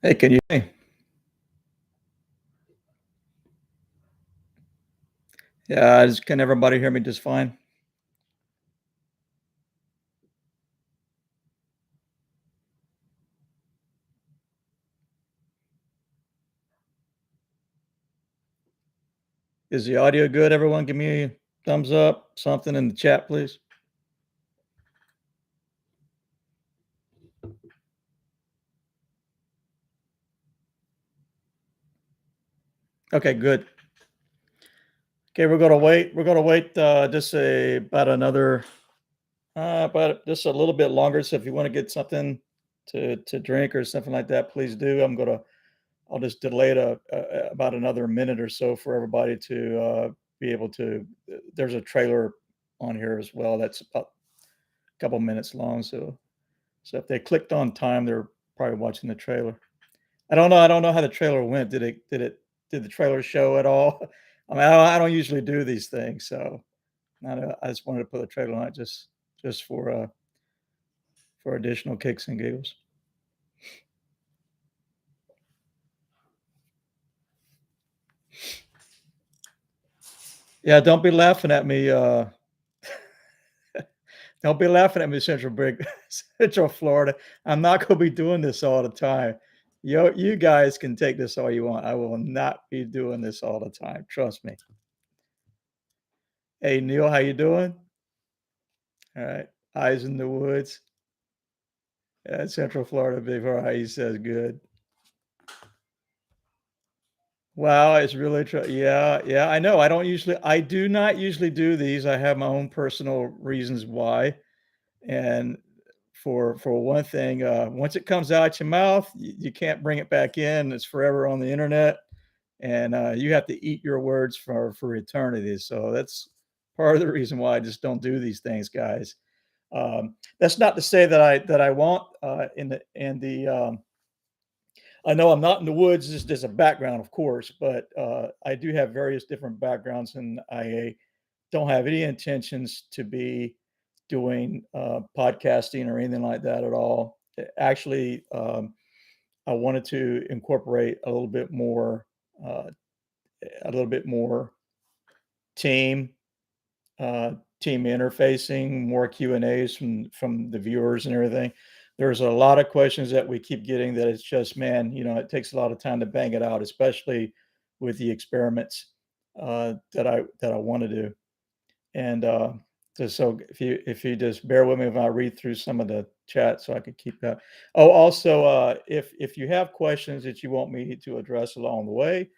Hey, can you hear me? Yeah, can everybody hear me just fine? Is the audio good, everyone? Give me a thumbs up, something in the chat, please. Okay, good. Okay, we're gonna wait, just about just a little bit longer, so if you wanna get something to drink or something like that, please do. I'll just delay it, about another minute or so for everybody to, be able to there's a trailer on here as well that's about a couple minutes long, so if they clicked on time, they're probably watching the trailer. I don't know how the trailer went. Did the trailer show at all? I mean, I don't usually do these things, so I just wanted to put a trailer on it just for additional kicks and giggles. Yeah, don't be laughing at me, don't be laughing at me, Central Florida. I'm not gonna be doing this all the time. You guys can take this all you want. I will not be doing this all the time, trust me. Hey, Neil, how you doing? Alright. Eyes in the woods. Yeah, Central Florida before he says good. Wow, it's really yeah, yeah, I know. I do not usually do these. I have my own personal reasons why. And for one thing, once it comes out your mouth, you can't bring it back in. It's forever on the internet, and you have to eat your words for eternity. So that's part of the reason why I just don't do these things, guys. That's not to say that I won't. I know I'm not in the woods. Just as a background, of course, but I do have various different backgrounds, and I don't have any intentions to be doing podcasting or anything like that at all. Actually, I wanted to incorporate uh, a little bit more team uh, team interfacing, more Q and A's from the viewers and everything. There's a lot of questions that we keep getting that it's just, man, it takes a lot of time to bang it out, especially with the experiments that I want to do. And just so if you just bear with me if I read through some of the chat so I can keep that. Oh, also, if you have questions that you want me to address along the way,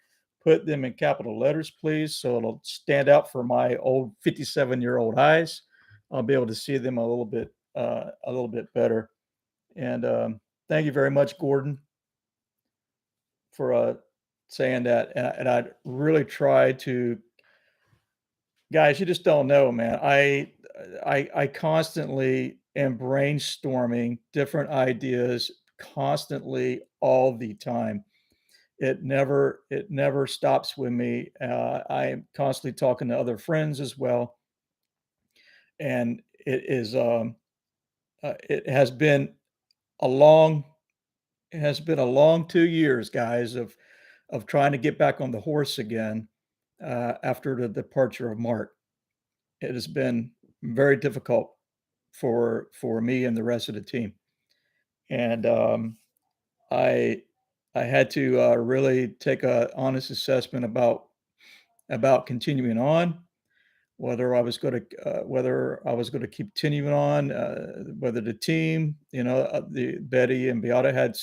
put them in capital letters, please, so it'll stand out for my old 57-year-old eyes. I'll be able to see them a little bit better. And thank you very much, Gordon, for saying that. And I really try to Guys, you just don't know, man. I constantly am brainstorming different ideas constantly all the time. It never stops with me. I am constantly talking to other friends as well, and it a long has been a long 2 years, guys, of trying to get back on the horse again, after the departure of Mark. It has been very difficult for me and the rest of the team, and I I had to really take a honest assessment about continuing on, whether I was going to keep continuing on, whether the team, the Betty and Beata had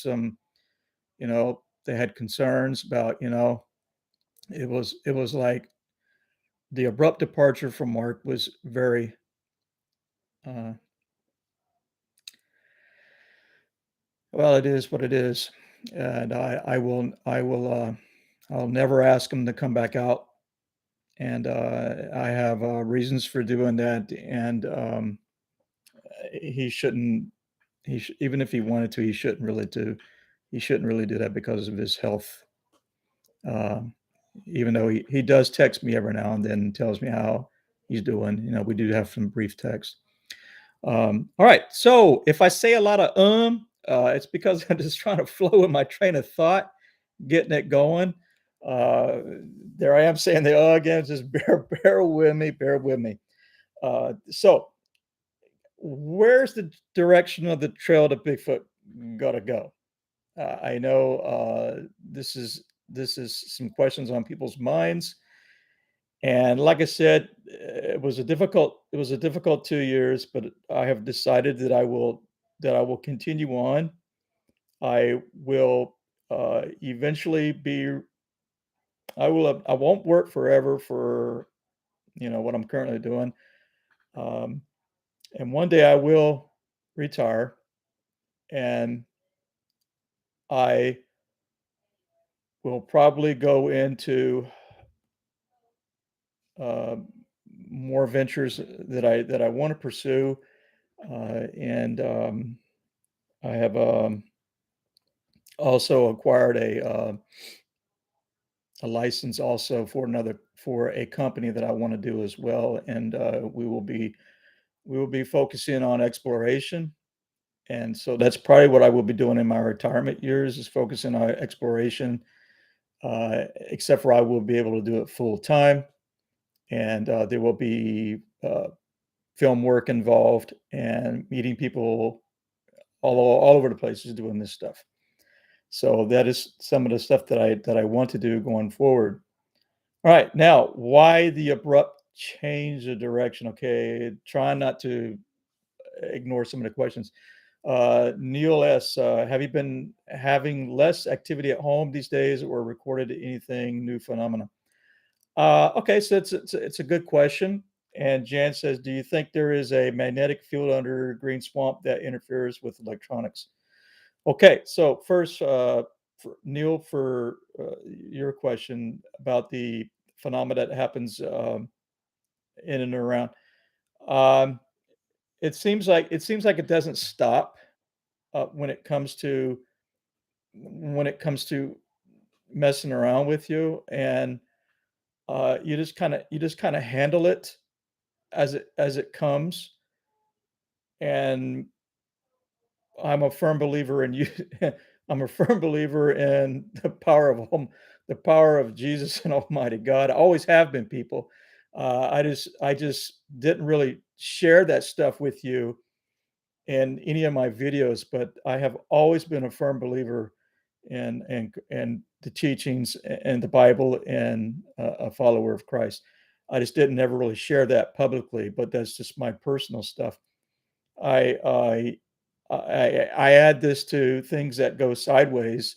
they had concerns about, it was like the abrupt departure from Mark was very uh, well, it is what it is, and I'll never ask him to come back out, and, I have, reasons for doing that, and, he shouldn't even if he wanted to, he shouldn't really do that because of his health, um, even though he does text me every now and then and tells me how he's doing. We do have some brief text. All right, so if I say a lot of It's because I'm just trying to flow in my train of thought, getting it going. Uh, there I am saying the again. Just bear with me, bear with me. So, where's the direction of the trail to Bigfoot gotta go? I know this is some questions on people's minds, and like I said, it was a difficult 2 years, but I have decided that I will continue on. I will eventually be. I won't work forever for what I'm currently doing, um, and one day I will retire, and I will probably go into uh, more ventures that I want to pursue, and I have also acquired a license also for a company that I want to do as well, and we will be focusing on exploration, and so that's probably what I will be doing in my retirement years is focusing on exploration. Except for I will be able to do it full time, and there will be film work involved and meeting people all over the places doing this stuff. So that is some of the stuff that I want to do going forward. All right, now why the abrupt change of direction? Okay, trying not to ignore some of the questions. Neil S, have you been having less activity at home these days or recorded anything new phenomena? Okay, so it's a good question. And Jan says, do you think there is a magnetic field under Green Swamp that interferes with electronics? Okay, so first, for Neil, for your question about the phenomena that happens in and around, um, it seems like it doesn't stop when it comes to messing around with you, and you just kind of handle it as it comes. And I'm a firm believer in you. I'm a firm believer in the power of Jesus and Almighty God. I always have been, people. I just didn't really share that stuff with you in any of my videos, but I have always been a firm believer in the teachings and the Bible and a follower of Christ. I just didn't never really share that publicly, but that's just my personal stuff. I I I add this to things that go sideways,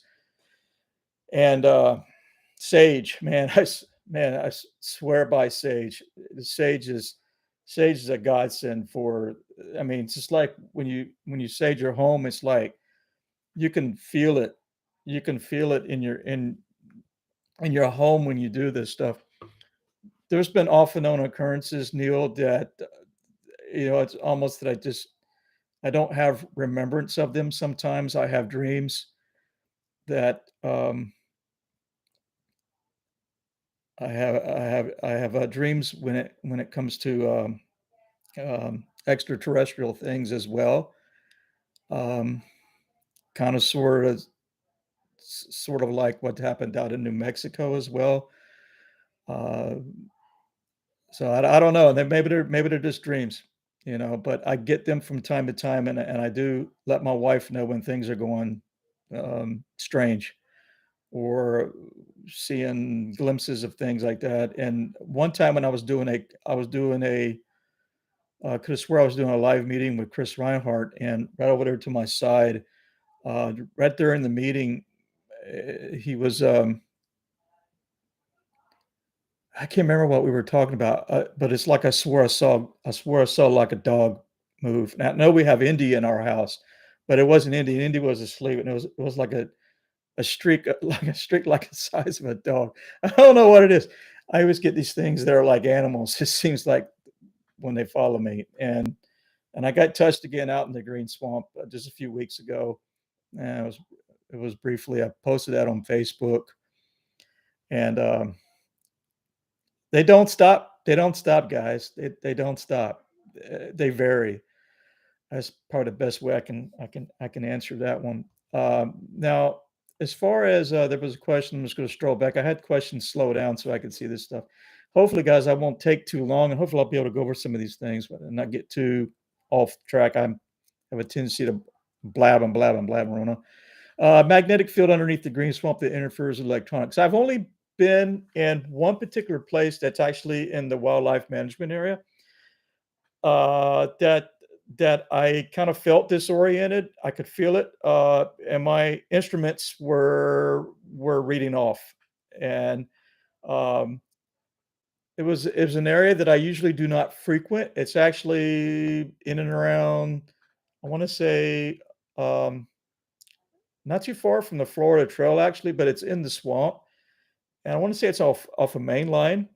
and sage, man, swear by sage. The sage is a godsend for. I mean, it's just like when you sage your home, it's like you can feel it. You can feel it in your home when you do this stuff. There's been off and on occurrences, Neil, that it's almost that I don't have remembrance of them. Sometimes I have dreams that I have dreams when it comes to extraterrestrial things as well. Um, kind of sort of like what happened out in New Mexico as well. Uh, so I don't know. Then maybe they're just dreams, But I get them from time to time, and I do let my wife know when things are going strange or seeing glimpses of things like that. And one time when could have swear I was doing a live meeting with Chris Reinhardt, and right over there to my side, right there in the meeting, he was. I can't remember what we were talking about, but it's like I swore I saw like a dog move. Now, I know we have Indy in our house, but it wasn't Indy. Indy was asleep, and it was like a streak, like a streak, like the size of a dog. I don't know what it is. I always get these things that are like animals. It seems like when they follow me, and I got touched again out in the Green Swamp just a few weeks ago. And it was briefly. I posted that on Facebook, and they don't stop, guys. They don't stop. They vary. That's probably the best way I can answer that one. Now, as far as, there was a question, I'm just gonna scroll back. I had questions slow down so I could see this stuff. Hopefully, guys, I won't take too long, and hopefully I'll be able to go over some of these things, but and not get too off track. Have a tendency to blab and blab and blab, Rona. Magnetic field underneath the green swamp that interferes with electronics. I've only been in one particular place that's actually in the wildlife management area, that I kind of felt disoriented. I could feel it, and my instruments were reading off, and um, it was an area that I usually do not frequent. It's actually in and around, I want to say, um, not too far from the Florida Trail, actually, but it's in the swamp, and I want to say it's off a main line.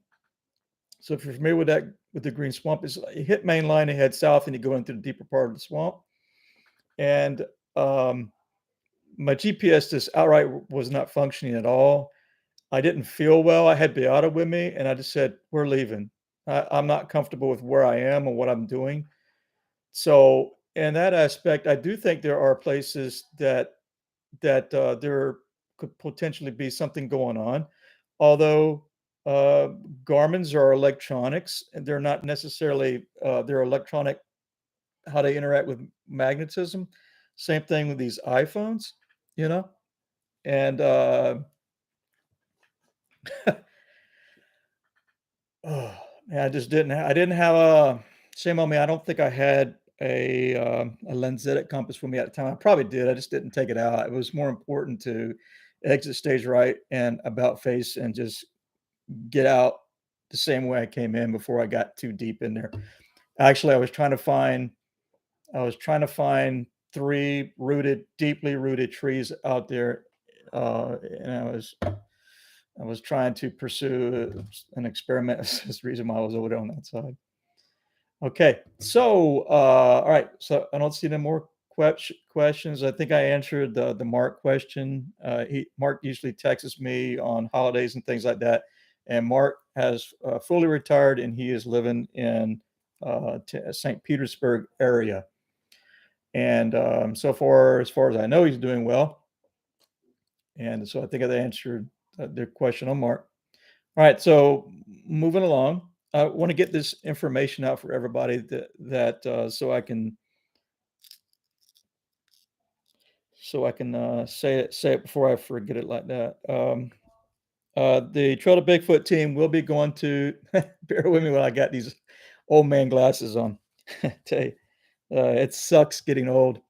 So if you're familiar with that, with the green swamp, is you hit main line and head south, and you go into the deeper part of the swamp. And um, my GPS just outright was not functioning at all. I didn't feel well. I had Beata with me, and I just said, "We're leaving. I'm not comfortable with where I am and what I'm doing." So, in that aspect, I do think there are places that there could potentially be something going on. Although uh, Garmin's are electronics, and they're not necessarily they're electronic how they interact with magnetism. Same thing with these iPhones, you know? And, oh, man, I didn't have a shame on me, I don't think I had a lensatic compass with me at the time. I probably did, I just didn't take it out. It was more important to exit stage right and about face and just get out the same way I came in before I got too deep in there. Actually, I was trying to find 3 deeply rooted trees out there, and I was trying to pursue an experiment. That's the reason why I was over there on that side. Okay, so, all right, so I don't see any more questions. I think I answered the Mark question. He Mark usually texts me on holidays and things like that, and Mark has, fully retired, and he is living in, T St. Petersburg area. And, so far, as far as I know, he's doing well. And so I think I answered, the question on Mark. All right, so moving along, I want to get this information out for everybody so I can say it before I forget it like that. The Trail to Bigfoot team will be going to bear with me while I got these old man glasses on. Tell you, it sucks getting old.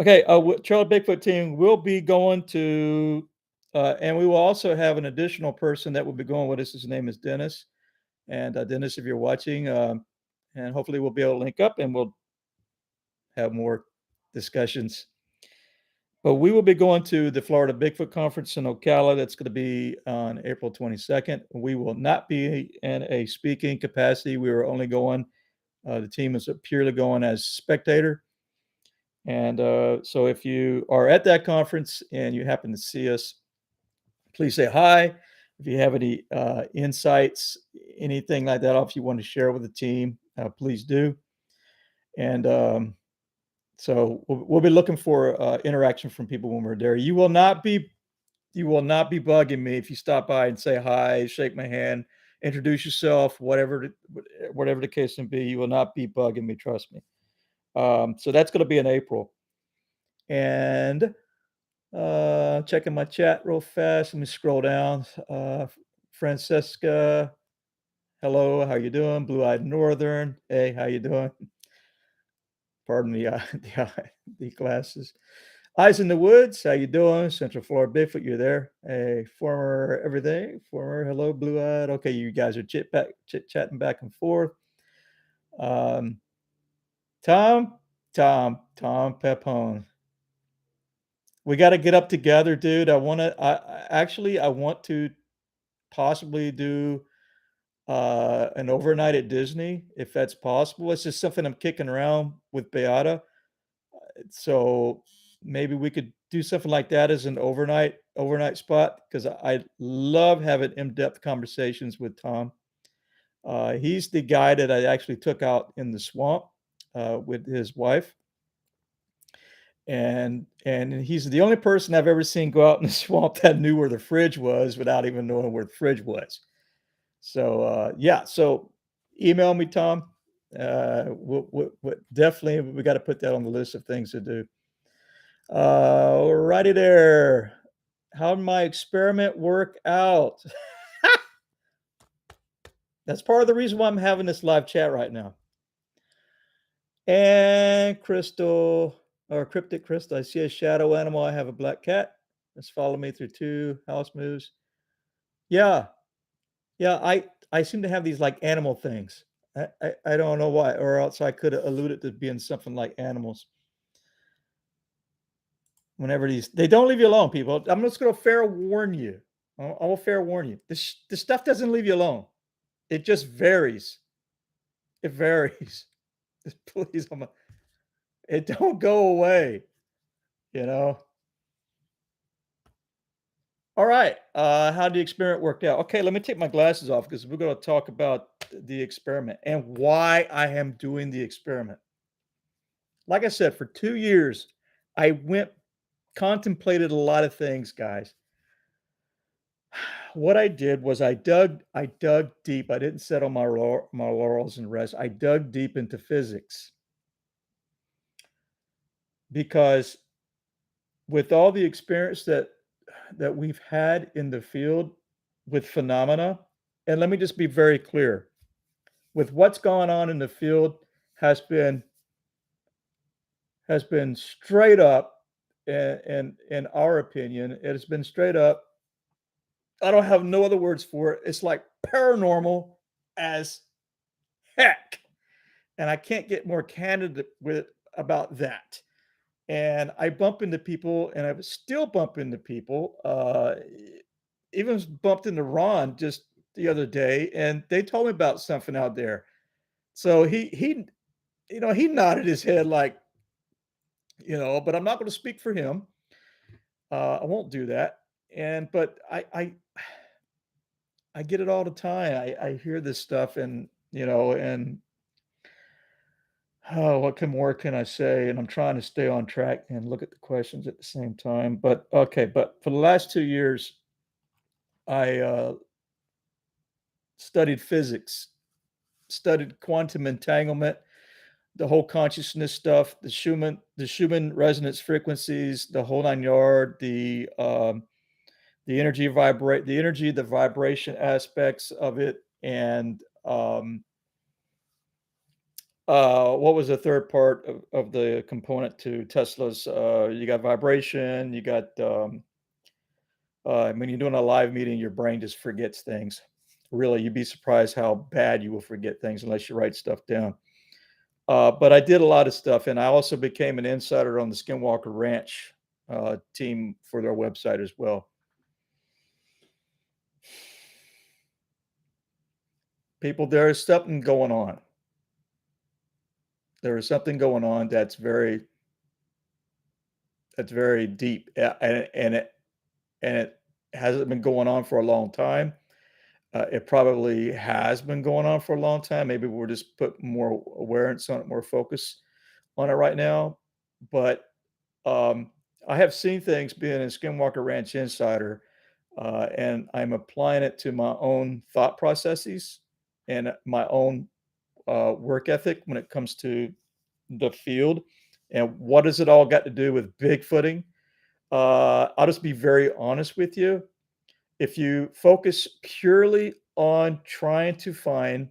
Okay, Trail Bigfoot team will be going to, and we will also have an additional person that will be going with us. His name is Dennis. And Dennis, if you're watching, and hopefully we'll be able to link up and we'll have more discussions. But we will be going to the Florida Bigfoot Conference in Ocala. That's going to be on April 22nd. We will not be in a speaking capacity. We are only going, the team is purely going as spectator. And so if you are at that conference and you happen to see us, please say hi. If you have any insights, anything like that, if you want to share with the team, please do. And so we'll be looking for interaction from people when we're there. You will not be bugging me if you stop by and say hi, shake my hand, introduce yourself, whatever the case may be. You will not be bugging me. Trust me. So that's going to be in April. And checking my chat real fast. Let me scroll down. Francesca, hello, how you doing? Blue-eyed Northern, hey, how you doing? Pardon the the glasses. Eyes in the Woods, how you doing? Central Florida Bigfoot, you're there. Hey, former everything, former hello, blue-eyed. Okay, you guys are chit-chatting back and forth. Um, Tom Pepone. We got to get up together, dude. I want to possibly do an overnight at Disney if that's possible. It's just something I'm kicking around with Beata. So maybe we could do something like that as an overnight spot because I love having in-depth conversations with Tom. He's the guy that I actually took out in the swamp. with his wife, and he's the only person I've ever seen go out in the swamp that knew where the fridge was without even knowing where the fridge was. So, yeah, so email me, Tom. Definitely, we got to put that on the list of things to do. Righty there. How did my experiment work out? That's part of the reason why I'm having this live chat right now. And Crystal, or Cryptic Crystal, I see a shadow animal. I have a black cat. Let's follow me through 2 house moves. Yeah, yeah, I seem to have these, like, animal things. I don't know why, or else I could allude it to being something like animals. Whenever they don't leave you alone, people. I'm just gonna fair warn you. I will fair warn you. This stuff doesn't leave you alone. It just varies. It varies. Just please, it don't go away, you know? Alright, how the experiment worked out. Okay, let me take my glasses off because we're gonna talk about the experiment and why I am doing the experiment. Like I said, for 2 years, I contemplated a lot of things, guys. What I did was I dug deep. I didn't sit on my laurels and rest. I dug deep into physics because with all the experience that we've had in the field with phenomena, and let me just be very clear, with what's going on in the field has been has been straight up, in our opinion, it has been straight up. I don't have no other words for it. It's like paranormal as heck, and I can't get more candid with about that. And I bump into people, and I still bump into people. Even bumped into Ron just the other day, and they told me about something out there. So he nodded his head like, but I'm not going to speak for him. I won't do that. But I get it all the time. I hear this stuff, and oh, what can I say? And I'm trying to stay on track and look at the questions at the same time. But okay, but for the last 2 years, I studied physics, studied quantum entanglement, the whole consciousness stuff, the Schumann resonance frequencies, the whole nine yard, the energy, the vibration aspects of it, and what was the third part of the component to Tesla's? You got vibration, you got when you're doing a live meeting, your brain just forgets things. Really, you'd be surprised how bad you will forget things unless you write stuff down. But I did a lot of stuff, and I also became an insider on the Skinwalker Ranch team for their website as well. People, there is something going on. There is something going on that's very deep, and it hasn't been going on for a long time. It probably has been going on for a long time. Maybe we're just put more awareness on it, more focus on it right now. But um, I have seen things being a Skinwalker Ranch insider, and I'm applying it to my own thought processes and my own work ethic when it comes to the field. And what does it all got to do with Bigfooting? I'll just be very honest with you. If you focus purely on trying to find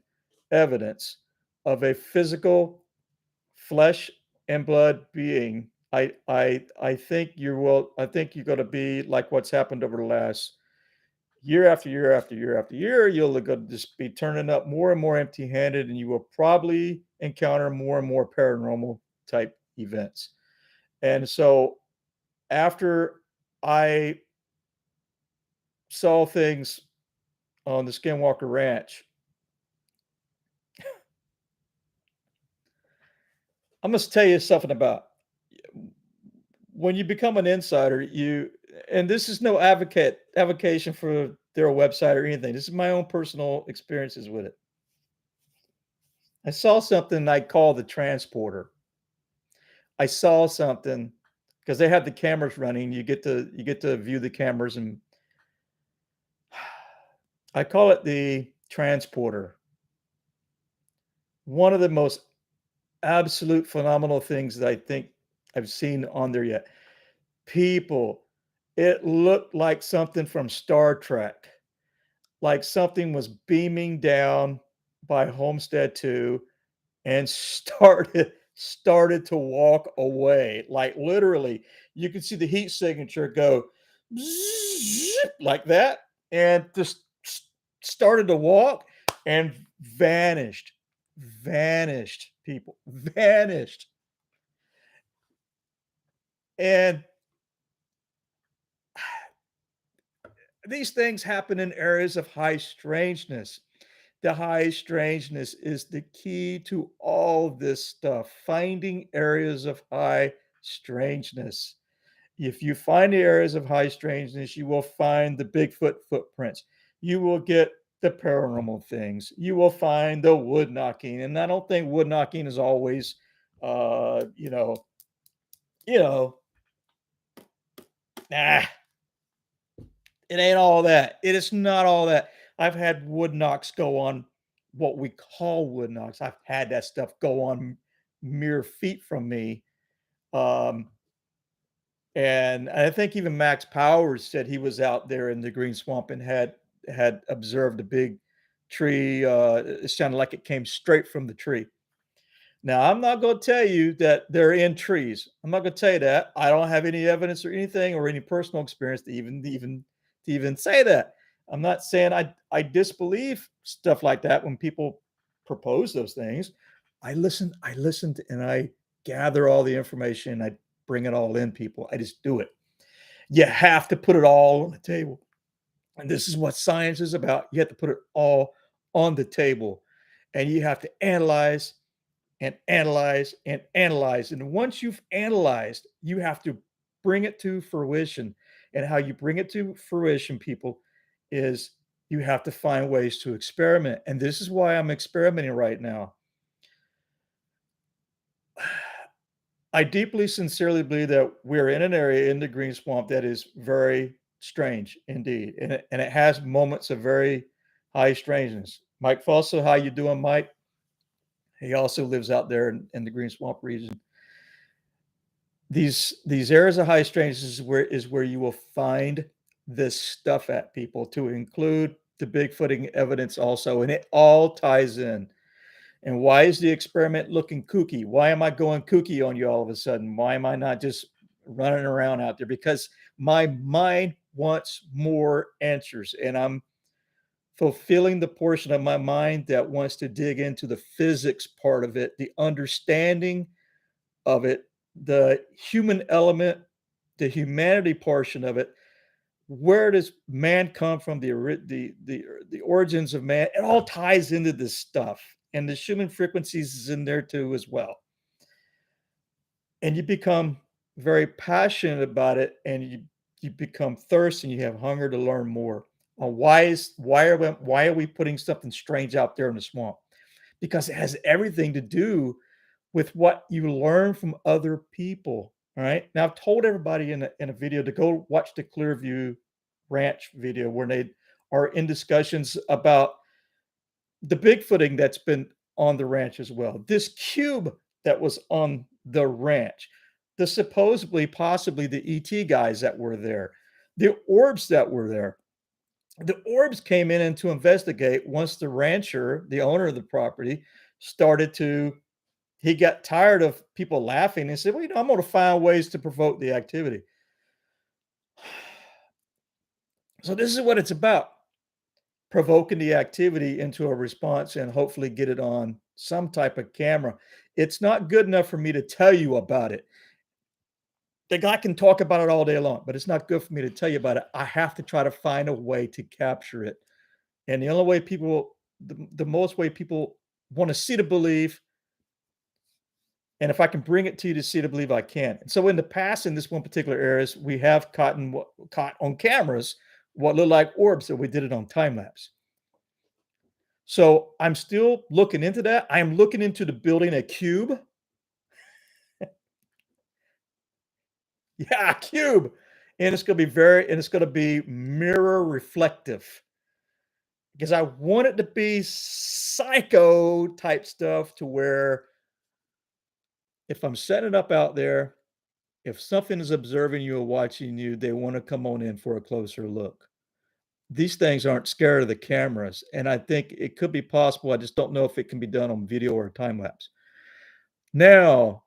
evidence of a physical flesh and blood being, I think I think you're going to be like what's happened over the last year after year after year after year. You'll just be turning up more and more empty-handed, and you will probably encounter more and more paranormal type events. And so after I saw things on the Skinwalker Ranch, I must tell you something about when you become an insider, and this is no avocation for their website or anything. This is my own personal experiences with it. I saw something I call the transporter. I saw something because they have the cameras running. You get to view the cameras, and I call it the transporter. One of the most absolute phenomenal things that I think I've seen on there yet. People, it looked like something from Star Trek, like something was beaming down by Homestead 2 and started to walk away. Like literally, you could see the heat signature go zip like that and just started to walk and vanished. Vanished, people. Vanished. And these things happen in areas of high strangeness. The high strangeness is the key to all this stuff, finding areas of high strangeness. If you find the areas of high strangeness, you will find the Bigfoot footprints. You will get the paranormal things. You will find the wood knocking. And I don't think wood knocking is always, uh, you know, you know, nah, it ain't all that. It is not all that. I've had wood knocks go on what we call wood knocks. I've had that stuff go on mere feet from me. Um, and I think even Max Powers said he was out there in the Green Swamp and had observed a big tree. It sounded like it came straight from the tree. Now, I'm not going to tell you that they're in trees. I'm not going to tell you that. I don't have any evidence or anything or any personal experience to even say that. I'm not saying I disbelieve stuff like that when people propose those things. I listened and I gather all the information. I bring it all in, people. I just do it. You have to put it all on the table. And this is what science is about. You have to put it all on the table and you have to analyze and analyze and analyze. And once you've analyzed, you have to bring it to fruition. And how you bring it to fruition, people, is you have to find ways to experiment. And this is why I'm experimenting right now. I deeply, sincerely believe that we're in an area in the Green Swamp that is very strange indeed. And it has moments of very high strangeness. Mike Fosso, how you doing, Mike? He also lives out there in the Green Swamp region. These areas of high strangeness is where you will find this stuff at, people, to include the Bigfooting evidence also, and it all ties in. And why is the experiment looking kooky? Why am I going kooky on you all of a sudden? Why am I not just running around out there? Because my mind wants more answers, and I'm fulfilling the portion of my mind that wants to dig into the physics part of it, the understanding of it, the human element, the humanity portion of it. Where does man come from? The origins of man. It all ties into this stuff, and the Schumann frequencies is in there too as well. And you become very passionate about it, and you become thirsty, and you have hunger to learn more. Why are we putting something strange out there in the swamp? Because it has everything to do with what you learn from other people. All right. Now I've told everybody in a video to go watch the Clearview Ranch video where they are in discussions about the Bigfooting that's been on the ranch as well. This cube that was on the ranch, the supposedly possibly the ET guys that were there, the orbs that were there. The orbs came in and to investigate once the rancher, the owner of the property, started to he got tired of people laughing and said, "Well, I'm going to find ways to provoke the activity." So this is what it's about: provoking the activity into a response and hopefully get it on some type of camera. It's not good enough for me to tell you about it. The guy can talk about it all day long, but it's not good for me to tell you about it. I have to try to find a way to capture it. And the only way people, the most way people want to see to believe, and if I can bring it to you to see to believe, I can. And so in the past, in this one particular areas, we have caught on cameras what look like orbs, so we did it on time lapse. So I'm still looking into that. I am looking into the building a cube. Yeah, a cube. And it's gonna be mirror reflective because I want it to be psycho type stuff to where if I'm setting it up out there, if something is observing you or watching you, they want to come on in for a closer look. These things aren't scared of the cameras, and I think it could be possible. I just don't know if it can be done on video or time lapse. Now,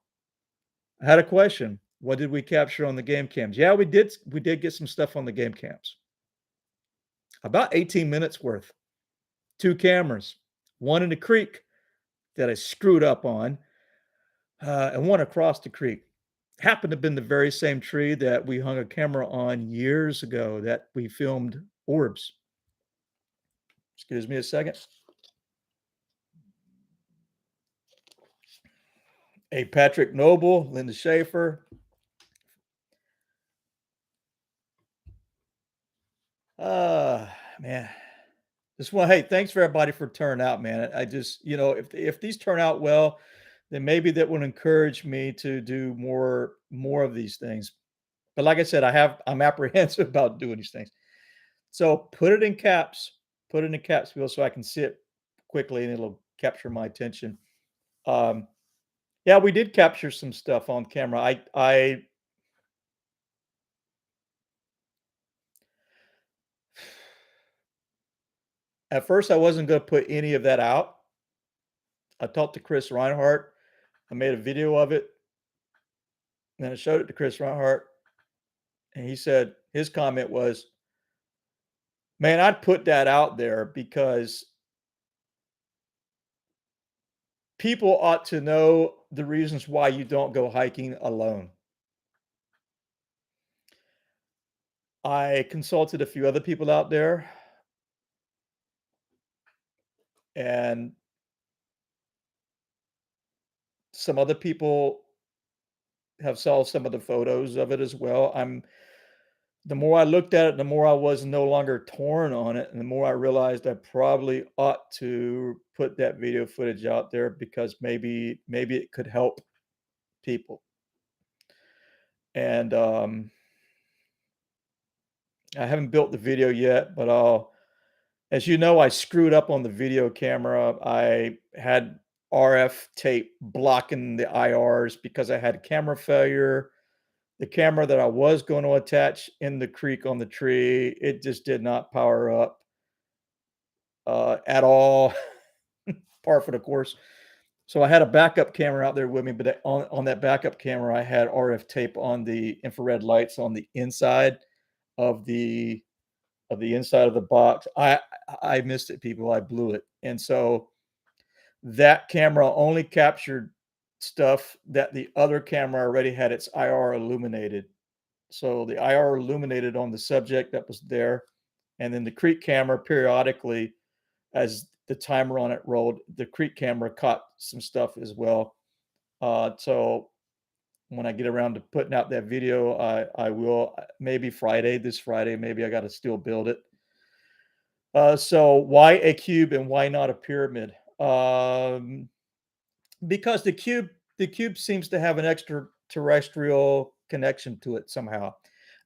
I had a question. What did we capture on the game cams? Yeah, we did get some stuff on the game cams. About 18 minutes worth. 2 cameras. One in the creek that I screwed up on, and one across the creek. Happened to have been the very same tree that we hung a camera on years ago that we filmed orbs. Excuse me a second. A Patrick Noble, Linda Schaefer. Man. Just want hey, thanks for everybody for turning out, man. I just, if these turn out well, then maybe that would encourage me to do more of these things. But like I said, I'm apprehensive about doing these things. So put it in caps, Bill, so I can see it quickly and it'll capture my attention. Um, yeah, we did capture some stuff on camera. I At first I wasn't gonna put any of that out. I talked to Chris Reinhardt. I made a video of it, and then I showed it to Chris Reinhardt, and he said his comment was, "Man, I'd put that out there because people ought to know the reasons why you don't go hiking alone." I consulted a few other people out there, and some other people have saw some of the photos of it as well. The more I looked at it, the more I was no longer torn on it, and the more I realized I probably ought to put that video footage out there because maybe it could help people. And I haven't built the video yet, but as you know, I screwed up on the video camera. I had RF tape blocking the IRs because I had camera failure. The camera that I was going to attach in the creek on the tree, it just did not power up at all, par for the course. So I had a backup camera out there with me, but on that backup camera, I had RF tape on the infrared lights on the inside of the inside of the box. I missed it, people. I blew it. And so that camera only captured stuff that the other camera already had its IR illuminated. So the IR illuminated on the subject that was there. And then the creek camera periodically, as the timer on it rolled, the creek camera caught some stuff as well. So when I get around to putting out that video, I will maybe this Friday, maybe I got to still build it. So why a cube and why not a pyramid? Because the cube seems to have an extraterrestrial connection to it somehow.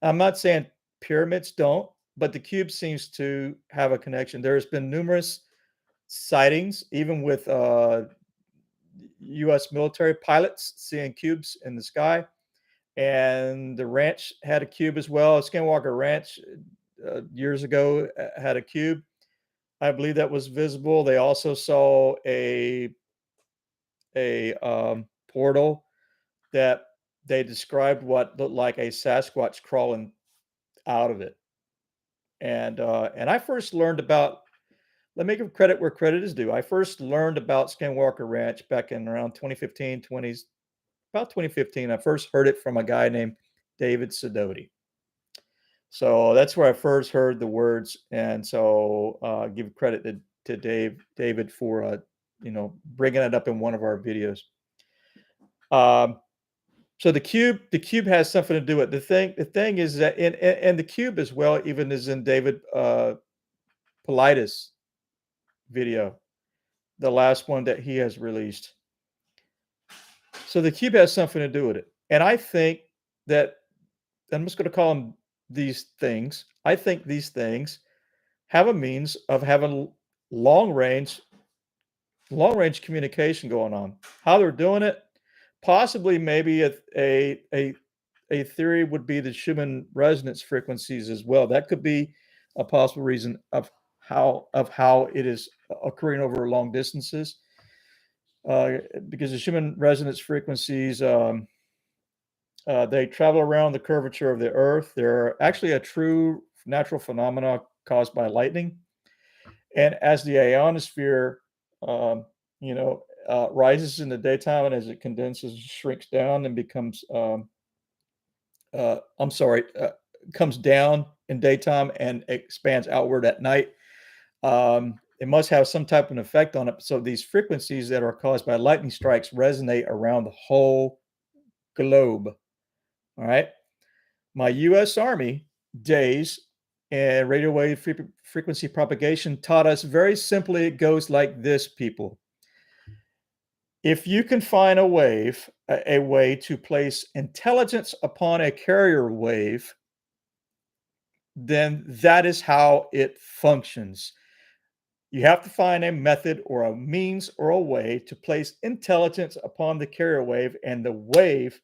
I'm not saying pyramids don't, but the cube seems to have a connection. There's been numerous sightings, even with U.S. military pilots seeing cubes in the sky, and the ranch had a cube as well. Skinwalker Ranch years ago had a cube. I believe that was visible. They also saw a portal that they described what looked like a Sasquatch crawling out of it. And I first learned about let me give credit where credit is due. I first learned about Skinwalker Ranch back in around 2015, 20s, about 2015. I first heard it from a guy named David Sidoti. So that's where I first heard the words, and so give credit to David for bringing it up in one of our videos. Um, so the cube has something to do with it. The thing is that and the cube as well, even is in David Paulides' video. the last one that he has released. So the cube has something to do with it. And I think that I'm just going to call them these things. I think these things have a means of having long range long range communication going on. How they're doing it, possibly maybe a theory would be the Schumann resonance frequencies as well. That could be a possible reason of how it is occurring over long distances. Because the Schumann resonance frequencies, they travel around the curvature of the Earth. They're actually a true natural phenomena caused by lightning. And as the ionosphere, um, rises in the daytime, and as it condenses, shrinks down and becomes, I'm sorry, comes down in daytime and expands outward at night. It must have some type of an effect on it. So these frequencies that are caused by lightning strikes resonate around the whole globe. All right. My US Army days and radio wave frequency propagation taught us very simply it goes like this, people. If you can find a way to place intelligence upon a carrier wave, then that is how it functions. You have to find a method or a means or a way to place intelligence upon the carrier wave, and the wave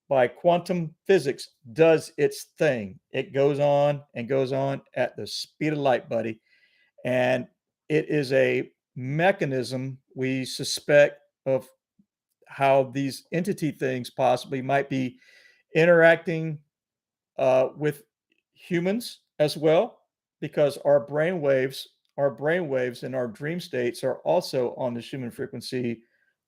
by quantum physics does its thing. It goes on and goes on at the speed of light, buddy. And it is a mechanism we suspect of how these entity things possibly might be interacting with humans as well, because our brain waves and our dream states are also on the Schumann frequency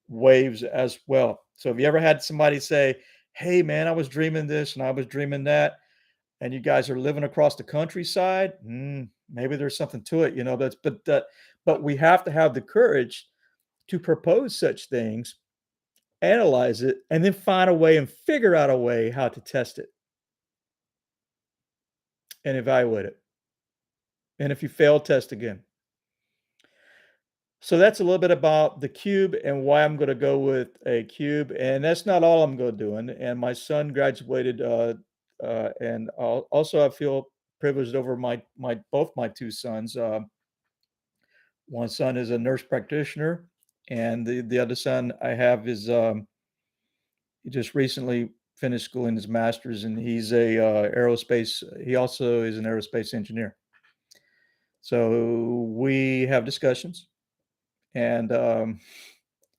waves as well. So have you ever had somebody say, "Hey, man, I was dreaming this and I was dreaming that," and you guys are living across the countryside? Maybe there's something to it, but we have to have the courage to propose such things, analyze it, and then find a way and figure out a way how to test it and evaluate it. And if you fail, test again. So that's a little bit about the cube and why I'm going to go with a cube. And that's not all I'm going to do. And my son graduated, and also I feel privileged over my both my two sons. One son is a nurse practitioner, and the other son I have is he just recently finished schooling his master's, and he's a aerospace. He also is an aerospace engineer. So we have discussions, and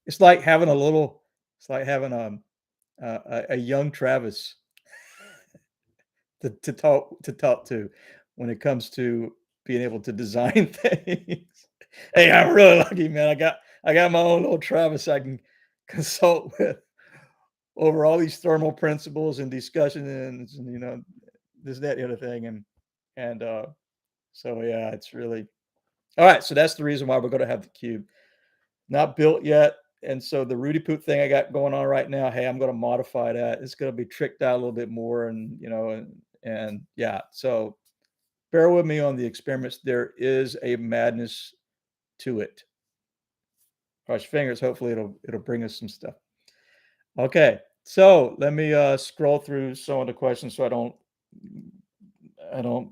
it's like having it's like having a young Travis to talk to when it comes to being able to design things. Hey, I'm really lucky, man. I got my own little Travis I can consult with over all these thermal principles and discussions, and this, that, the other thing, and so yeah, it's really all right. So that's the reason why we're going to have the cube. Not built yet. And so the Rudy Poot thing I got going on right now, hey, I'm going to modify that. It's going to be tricked out a little bit more, and yeah. So bear with me on the experiments. There is a madness to it. Cross your fingers. Hopefully it'll bring us some stuff. Okay. So let me scroll through some of the questions so I don't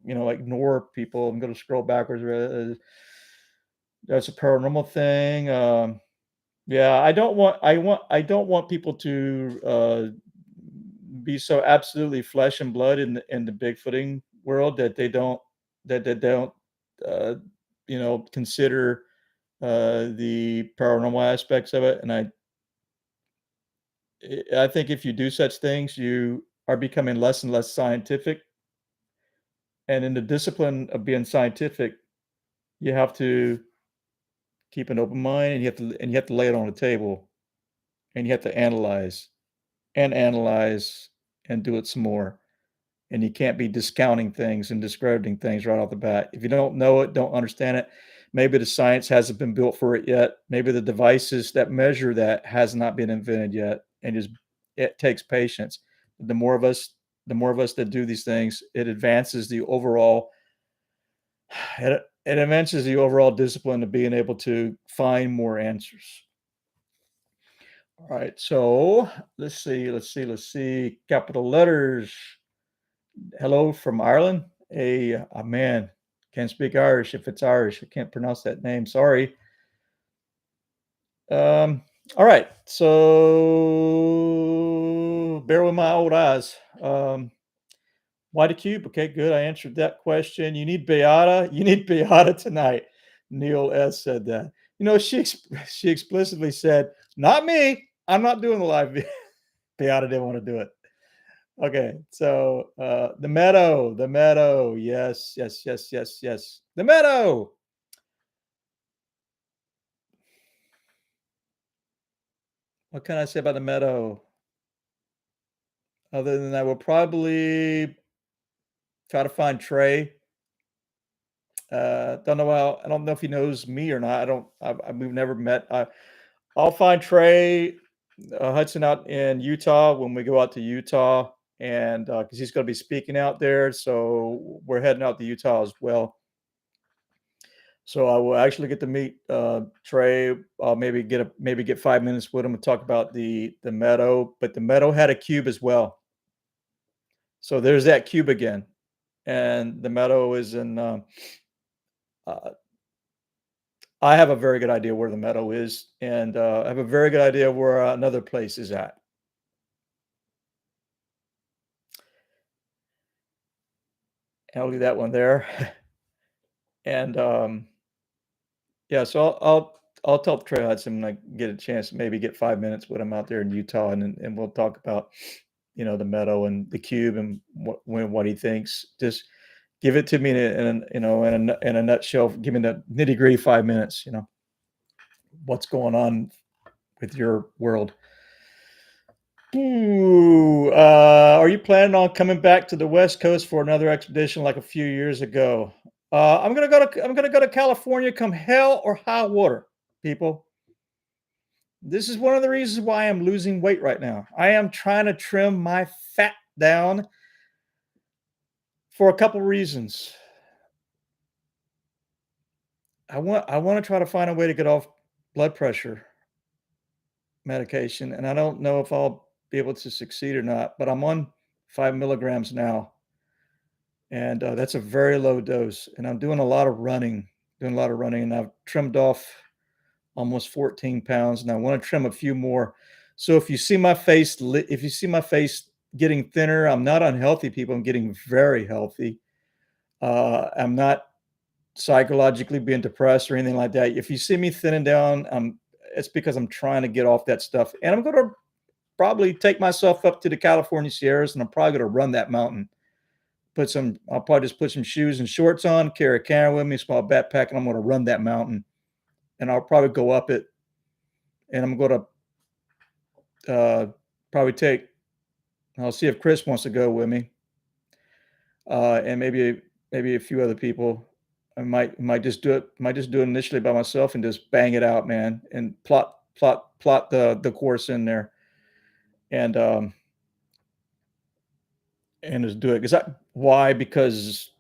ignore people. I'm going to scroll backwards. That's a paranormal thing. Yeah, I don't want people to be so absolutely flesh and blood in the Bigfooting world that they don't uh, consider the paranormal aspects of it. And I think if you do such things, you are becoming less and less scientific. And in the discipline of being scientific, you have to keep an open mind, and you have to lay it on the table, and you have to analyze and do it some more. And you can't be discounting things and discrediting things right off the bat. If you don't know it, don't understand it, maybe the science hasn't been built for it yet. Maybe the devices that measure that has not been invented yet, and it takes patience. The more of us, the more of us that do these things, it advances the overall it enhances the overall discipline of being able to find more answers. All right, so let's see. Capital letters. Hello from Ireland. Man, can't speak Irish if it's Irish. I can't pronounce that name. Sorry. Um, all right, so bear with my old eyes. Why the cube? Okay, good. I answered that question. You need Beata. You need Beata tonight. Neil S said that. She explicitly said, "Not me. I'm not doing the live." Beata didn't want to do it. Okay, so the meadow. Yes, yes, yes, yes, yes. The meadow. What can I say about the meadow? Other than that, we'll probably try to find Trey. Don't know how. I don't know if he knows me or not. I don't. We've never met. I'll find Trey Hudson out in Utah when we go out to Utah, and because he's going to be speaking out there, so we're heading out to Utah as well. So I will actually get to meet Trey. I'll maybe get 5 minutes with him and talk about the meadow. But the meadow had a cube as well. So there's that cube again, and the meadow is in. Uh, I have a very good idea where the meadow is, and I have a very good idea where another place is at. And I'll leave that one there. And yeah, so I'll tell Trey Hudson when I get a chance to maybe get 5 minutes with him out there in Utah, and we'll talk about the meadow and the cube and what he thinks. Just give it to me in a nutshell. Give me the nitty gritty 5 minutes. What's going on with your world. Ooh, are you planning on coming back to the West Coast for another expedition like a few years ago? I'm gonna go to California, come hell or high water, people. This is one of the reasons why I'm losing weight right now. I am trying to trim my fat down for a couple reasons. I want to try to find a way to get off blood pressure medication, and I don't know if I'll be able to succeed or not. But I'm on 5 milligrams now, and that's a very low dose. And I'm doing a lot of running, and I've trimmed off almost 14 pounds, and I want to trim a few more. So if you see my face getting thinner, I'm not unhealthy, people. I'm getting very healthy. I'm not psychologically being depressed or anything like that. If you see me thinning down, it's because I'm trying to get off that stuff, and I'm going to probably take myself up to the California Sierras, and I'm probably going to run that mountain. I'll probably just put some shoes and shorts on, carry a camera with me, small backpack, and I'm going to run that mountain. And I'll probably go up it, and I'm going to probably I'll see if Chris wants to go with me, and maybe a few other people. I might just do it. Might just do it initially by myself and just bang it out, man, and plot the course in there, and just do it. Why? Because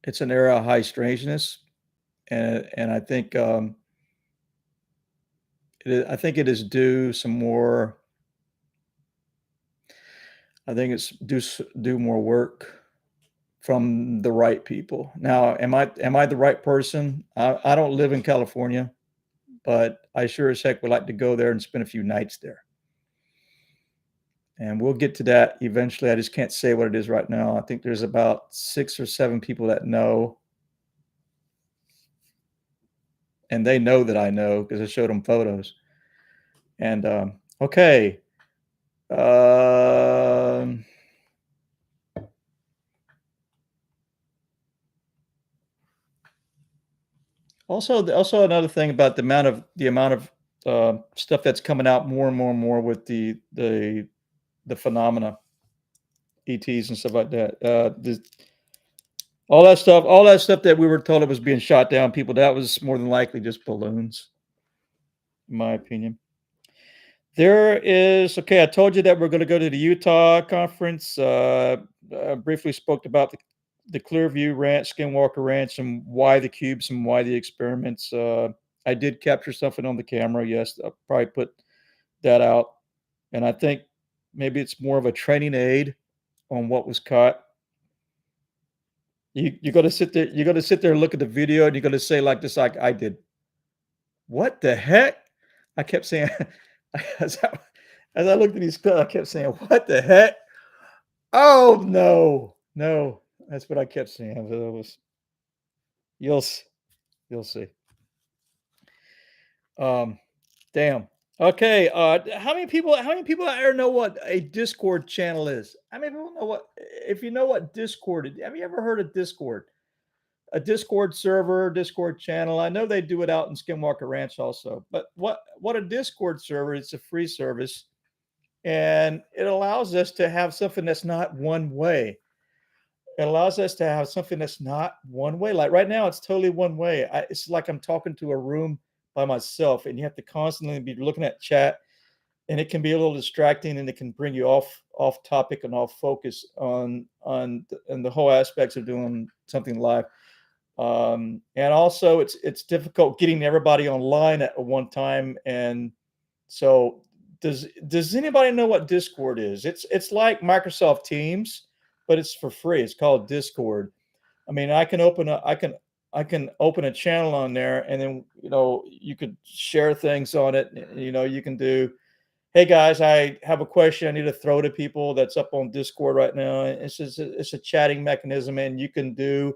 it's an area of high strangeness, and I think it is due some more. I think it's do more work from the right people. Now, am I the right person? I don't live in California, but I sure as heck would like to go there and spend a few nights there. And we'll get to that eventually. I just can't say what it is right now. I think there's about 6 or 7 people that know, and they know that I know because I showed them photos. And okay. Um Also another thing about the amount of stuff that's coming out more and more and more with the phenomena, ETs and stuff like that. All that stuff that we were told it was being shot down, people, that was more than likely just balloons, in my opinion. Okay, I told you that we're going to go to the Utah conference. Briefly spoke about the Clearview Ranch, Skinwalker Ranch, and why the cubes and why the experiments. I did capture something on the camera. Yes, I'll probably put that out. And I think maybe it's more of a training aid on what was caught. You got to sit there. You got to sit there and look at the video, and you got to say like this, like I did. What the heck? I kept saying as I, as I looked at these clips, I kept saying, "What the heck? Oh no, no!" That's what I kept saying. It was you'll s- you'll see. Um, damn. Okay. How many people out there know what a Discord channel is? How many people know what? If you know what Discord is, have you ever heard of Discord? A Discord server, Discord channel. I know they do it out in Skinwalker Ranch also. But what a Discord server? It's a free service, and it allows us to have something that's not one way. It allows us to have something that's not one way. Like right now, it's totally one way. It's like I'm talking to a room by myself, and you have to constantly be looking at chat, and it can be a little distracting, and it can bring you off topic and off focus on the whole aspects of doing something live. And also, it's difficult getting everybody online at one time. And so, does anybody know what Discord is? It's like Microsoft Teams, but it's for free. It's called Discord. I mean, I can open a channel on there, and then you could share things on it. You can do, hey guys, I have a question I need to throw to people that's up on Discord right now. It's a chatting mechanism, and you can do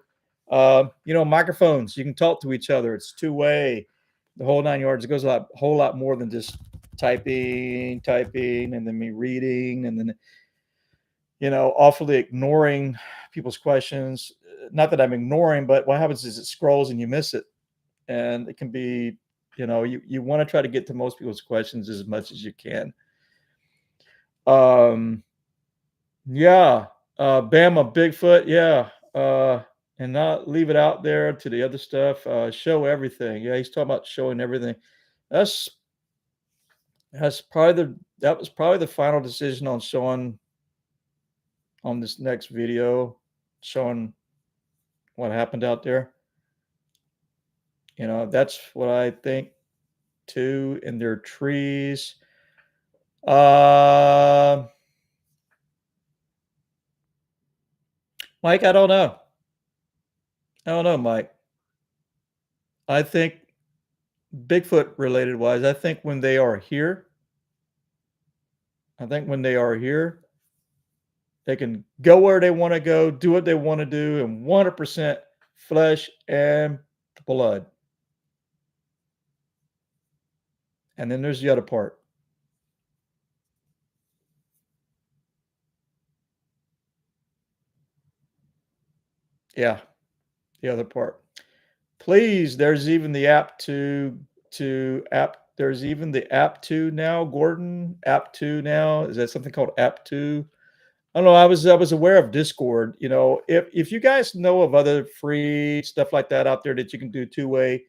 microphones. You can talk to each other. It's two-way, the whole nine yards. It goes a whole lot more than just typing, and then me reading, and then awfully ignoring people's questions. Not that I'm ignoring, but what happens is it scrolls and you miss it. And it can be, you want to try to get to most people's questions as much as you can. Um, yeah. Bama Bigfoot, yeah. And not leave it out there to the other stuff. Show everything. Yeah, he's talking about showing everything. That's that was probably the final decision on showing on this next video, showing what happened out there. That's what I think too. In their trees. Uh, Mike, I don't know. I don't know, Mike. I think Bigfoot related wise, I think when they are here, I think when they are here, they can go where they want to go, do what they want to do, and 100% flesh and blood. And then there's the other part. Yeah, the other part. Please, there's even the app to app. There's even the app to now, Gordon. App to now. Is that something called app to? I don't know. I was aware of Discord. If you guys know of other free stuff like that out there that you can do two-way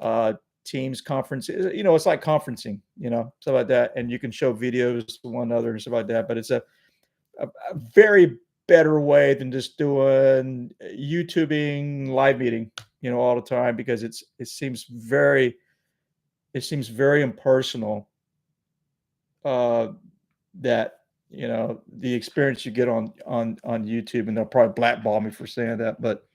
uh, Teams conference, it's like conferencing, stuff like that, and you can show videos to one another and stuff like that. But it's a very better way than just doing YouTubing live meeting, all the time because it seems very impersonal. Uh, that the experience you get on YouTube, and they'll probably blackball me for saying that, but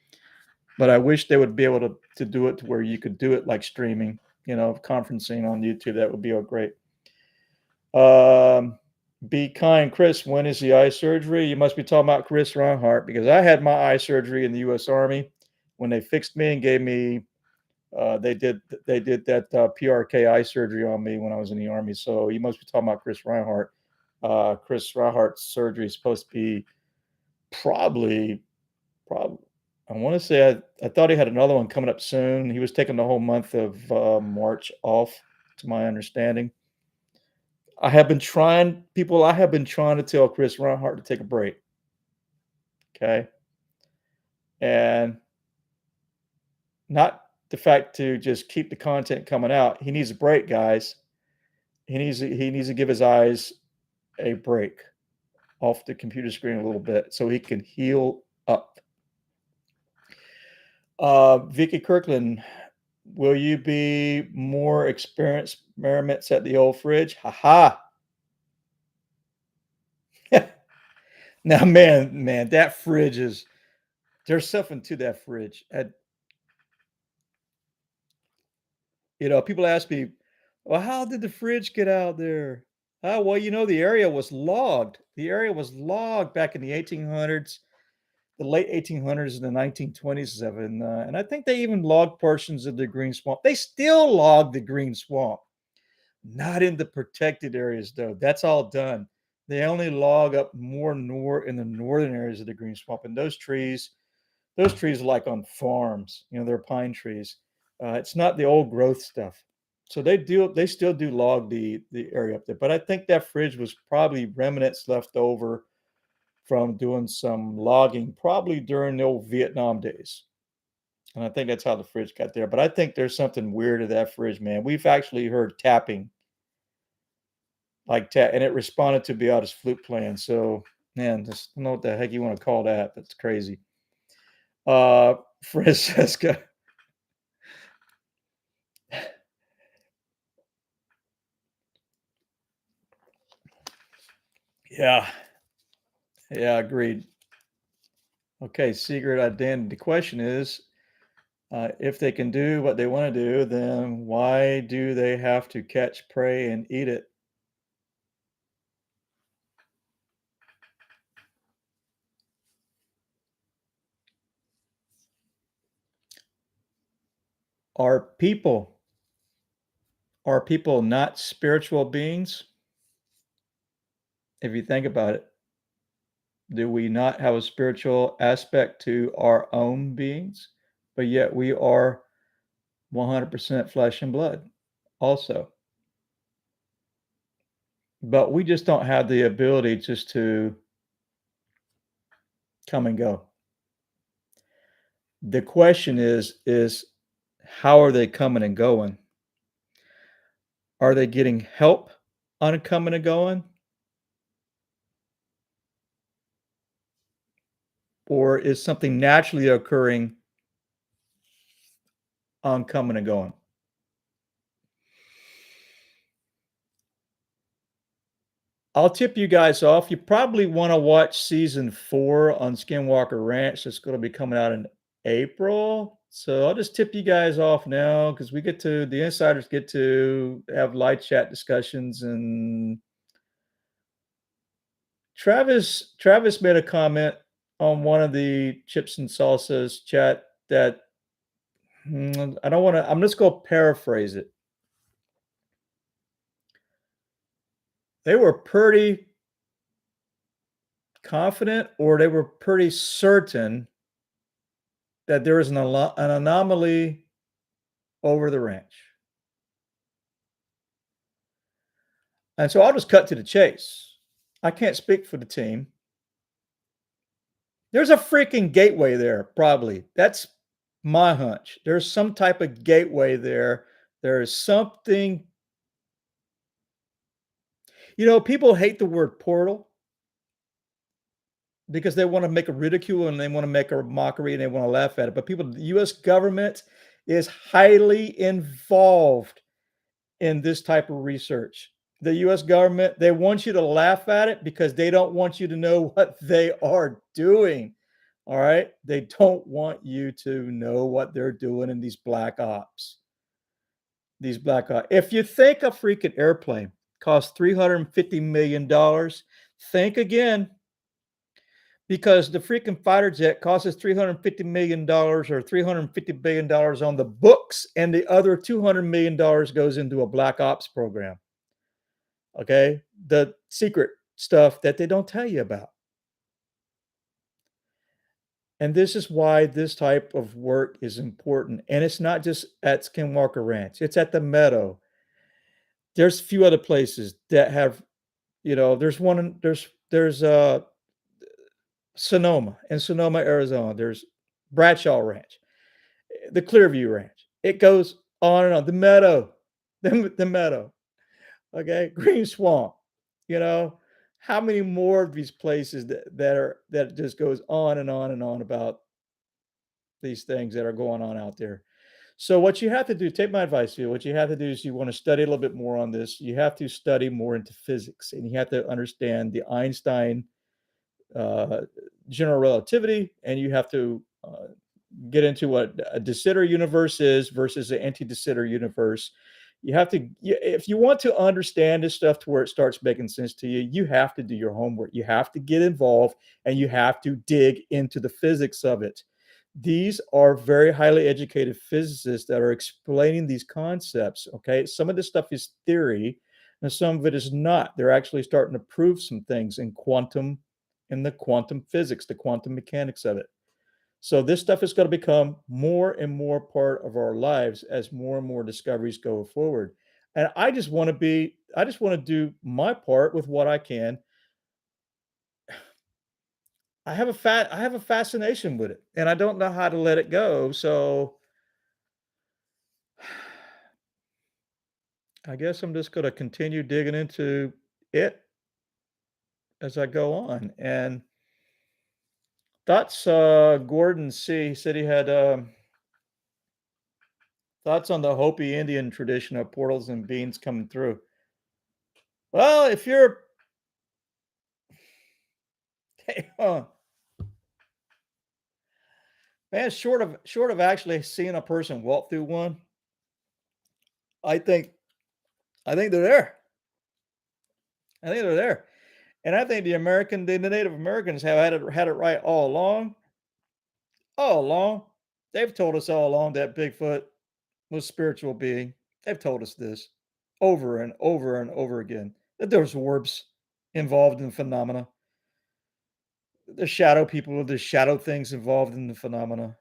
I wish they would be able to do it to where you could do it like streaming, conferencing on YouTube. That would be a great. Um, be kind, Chris. When is the eye surgery? You must be talking about Chris Reinhardt because I had my eye surgery in the U.S. Army when they fixed me and gave me. They did that PRK eye surgery on me when I was in the Army. So you must be talking about Chris Reinhardt. Chris Reinhardt's surgery is supposed to be probably. I want to say I thought he had another one coming up soon. He was taking the whole month of March off, to my understanding. I have been trying to tell Chris Reinhardt to take a break. Okay. And not the fact to just keep the content coming out. He needs a break, guys. He needs to give his eyes a break off the computer screen a little bit so he can heal up. Vicky Kirkland, will you be more experiments at the old fridge? Ha ha. Now, man, that fridge is there's something to that fridge. People ask me, "Well, how did the fridge get out there?" Oh, well, the area was logged. The area was logged back in the 1800s, the late 1800s and the 1920s, and I think they even logged portions of the green swamp. They still log the green swamp, not in the protected areas though. That's all done. They only log up more in the northern areas of the green swamp, and those trees are like on farms. They're pine trees. It's not the old growth stuff. So they still do log the area up there. But I think that fridge was probably remnants left over from doing some logging, probably during the old Vietnam days. And I think that's how the fridge got there. But I think there's something weird to that fridge, man. We've actually heard tapping, like tap, and it responded to Beata's flute playing. So, man, just don't know what the heck you want to call that. That's crazy. Uh, Francesca, yeah, yeah, agreed. Okay, secret identity. The question is, if they can do what they want to do, then why do they have to catch prey and eat it? Are people are people not spiritual beings? If you think about it, do we not have a spiritual aspect to our own beings? But yet we are 100% flesh and blood also. But we just don't have the ability just to come and go. The question is how are they coming and going? Are they getting help on coming and going, or is something naturally occurring on coming and going? I'll tip you guys off. You probably want to watch season 4 on Skinwalker Ranch. It's going to be coming out in April. So I'll just tip you guys off now because the insiders get to have live chat discussions. And Travis made a comment on one of the Chips and Salsas chat that I don't want to. I'm just going to paraphrase it. They were pretty confident, or they were pretty certain that there was an anomaly over the ranch. And so I'll just cut to the chase. I can't speak for the team. There's a freaking gateway there, probably. That's my hunch. There's some type of gateway there. There is something, people hate the word portal because they want to make a ridicule and they want to make a mockery and they want to laugh at it. But the US government is highly involved in this type of research. The US government, they want you to laugh at it because they don't want you to know what they are doing. All right? They don't want you to know what they're doing in these black ops. These black ops. If you think a freaking airplane costs $350 million, think again because the freaking fighter jet costs $350 million or $350 billion on the books, and the other $200 million goes into a black ops program. Okay, the secret stuff that they don't tell you about. And this is why this type of work is important. And it's not just at Skinwalker Ranch, it's at the Meadow. There's a few other places that have, there's one, there's Sonoma in Sonoma, Arizona. There's Bradshaw Ranch, the Clearview Ranch. It goes on and on. The Meadow, the Meadow. Okay, Green Swamp. You know, how many more of these places that just goes on and on and on about these things that are going on out there. So what you have to do, take my advice here. What you have to do is you want to study a little bit more on this. You have to study more into physics, and you have to understand the Einstein uh, general relativity, and you have to get into what a de Sitter universe is versus an anti-de Sitter universe. You have to, if you want to understand this stuff to where it starts making sense to you, you have to do your homework. You have to get involved and you have to dig into the physics of it. These are very highly educated physicists that are explaining these concepts. Okay. Some of this stuff is theory and some of it is not. They're actually starting to prove some things in the quantum physics, the quantum mechanics of it. So this stuff is going to become more and more part of our lives as more and more discoveries go forward. And I just want to do my part with what I can. I have a fascination with it and I don't know how to let it go. So I guess I'm just going to continue digging into it as I go on. And that's Gordon C. He said he had thoughts on the Hopi Indian tradition of portals and beings coming through. Well, if you're man, short of actually seeing a person walk through one, I think I think they're there. I think they're there. And I think the Native Americans have had it right all along. All along. They've told us all along that Bigfoot was a spiritual being. They've told us this over and over and over again. That there's orbs involved in the phenomena. There's shadow people, there's shadow things involved in the phenomena.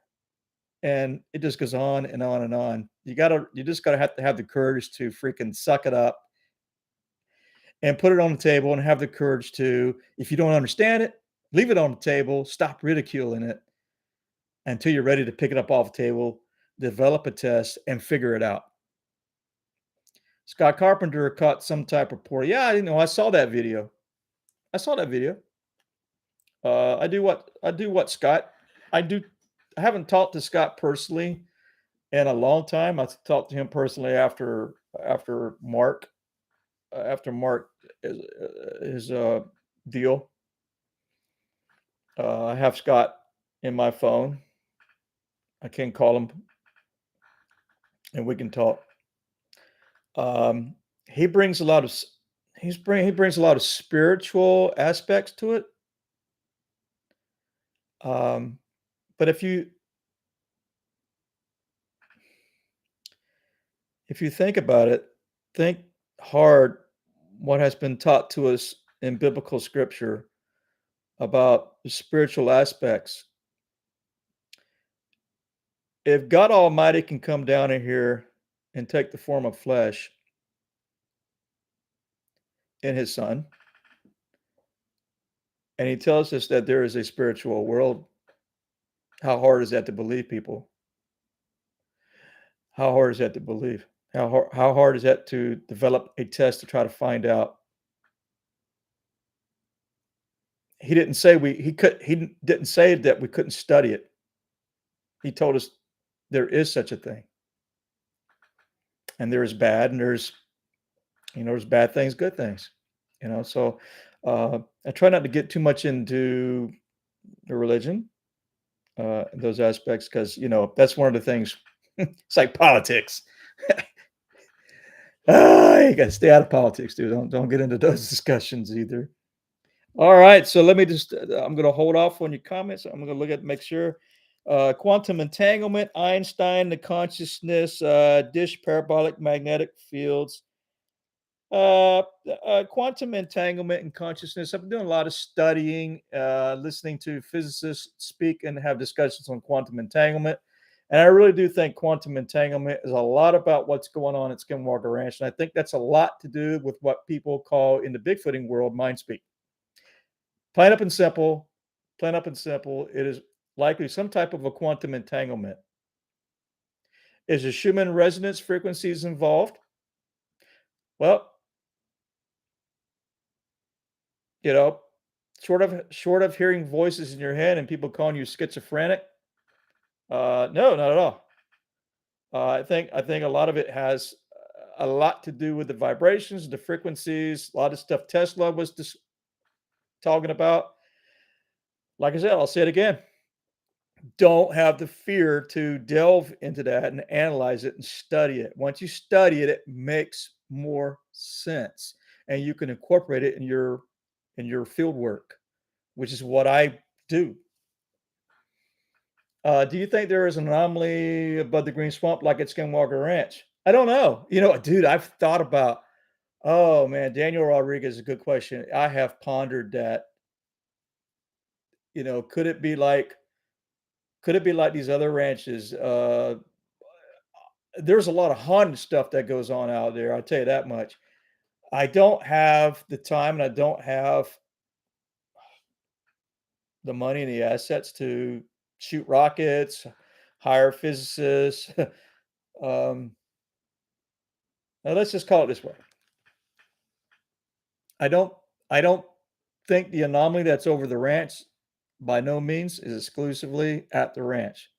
And it just goes on and on and on. You just gotta have to have the courage to freaking suck it up and put it on the table and have the courage to, if you don't understand it, leave it on the table, stop ridiculing it until you're ready to pick it up off the table, develop a test, and figure it out. Scott Carpenter caught some type of portal. Yeah, I didn't know. I saw that video. I saw that video. I do what Scott. I do. I haven't talked to Scott personally in a long time. I talked to him personally after Mark after Mark his deal. I have Scott in my phone. I can call him and we can talk. He brings a lot of he brings a lot of spiritual aspects to it. Um, but if you think about it, think hard what has been taught to us in biblical scripture about the spiritual aspects. If God Almighty can come down in here and take the form of flesh in his son, and he tells us that there is a spiritual world, how hard is that to believe, people? How hard is that to believe? How hard is that to develop a test to try to find out? He didn't say that we couldn't study it. He told us there is such a thing. And there's bad and there's bad things, good things. So I try not to get too much into the religion, those aspects, because that's one of the things. It's like politics. You got to stay out of politics, dude. Don't get into those discussions either. All right, so let me just. I'm going to hold off on your comments. I'm going to look at make sure. Quantum entanglement, Einstein, the consciousness, dish parabolic magnetic fields. Uh, Quantum entanglement and consciousness. I've been doing a lot of studying, listening to physicists speak and have discussions on quantum entanglement. And I really do think quantum entanglement is a lot about what's going on at Skinwalker Ranch. And I think that's a lot to do with what people call in the Bigfooting world mind speak. Plain up and simple, it is likely some type of a quantum entanglement. Is the Schumann resonance frequencies involved? Well, you know, short of hearing voices in your head and people calling you schizophrenic, No, not at all. I think a lot of it has a lot to do with the vibrations, the frequencies, a lot of stuff Tesla was just talking about. Like I said, I'll say it again. Don't have the fear to delve into that and analyze it and study it. Once you study it, it makes more sense, and you can incorporate it in your field work, which is what I do. Do you think there is an anomaly above the Green Swamp like at Skinwalker Ranch? I don't know. Dude, I've thought about. Oh man, Daniel Rodriguez is a good question. I have pondered that. Could it be like these other ranches? There's a lot of haunted stuff that goes on out there. I'll tell you that much. I don't have the time and I don't have the money and the assets to shoot rockets, hire physicists. um, Now let's just call it this way. I don't I don't think the anomaly that's over the ranch by no means is exclusively at the ranch.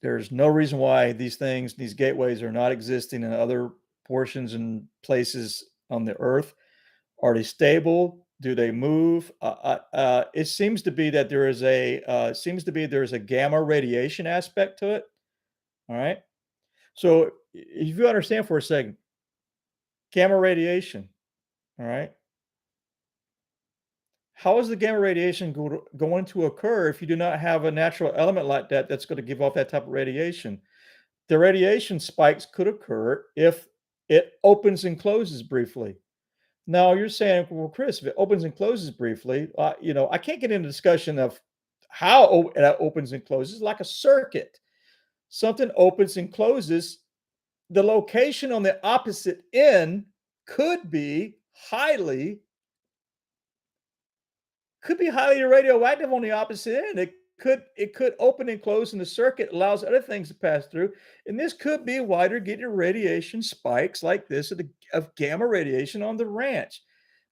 There's no reason why these gateways are not existing in other portions and places on the earth. Are they stable? Do they move? It seems to be that there's a gamma radiation aspect to it. All right. So if you understand for a second, gamma radiation. All right. How is the gamma radiation going to occur if you do not have a natural element like that that's going to give off that type of radiation? The radiation spikes could occur if it opens and closes briefly. Now you're saying, well, Chris, if it opens and closes briefly, I can't get into discussion of how that opens and closes like a circuit. Something opens and closes. The location on the opposite end could be highly radioactive on the opposite end. It could open and close, and the circuit allows other things to pass through. And this could be why they're getting radiation spikes like this of gamma radiation on the ranch.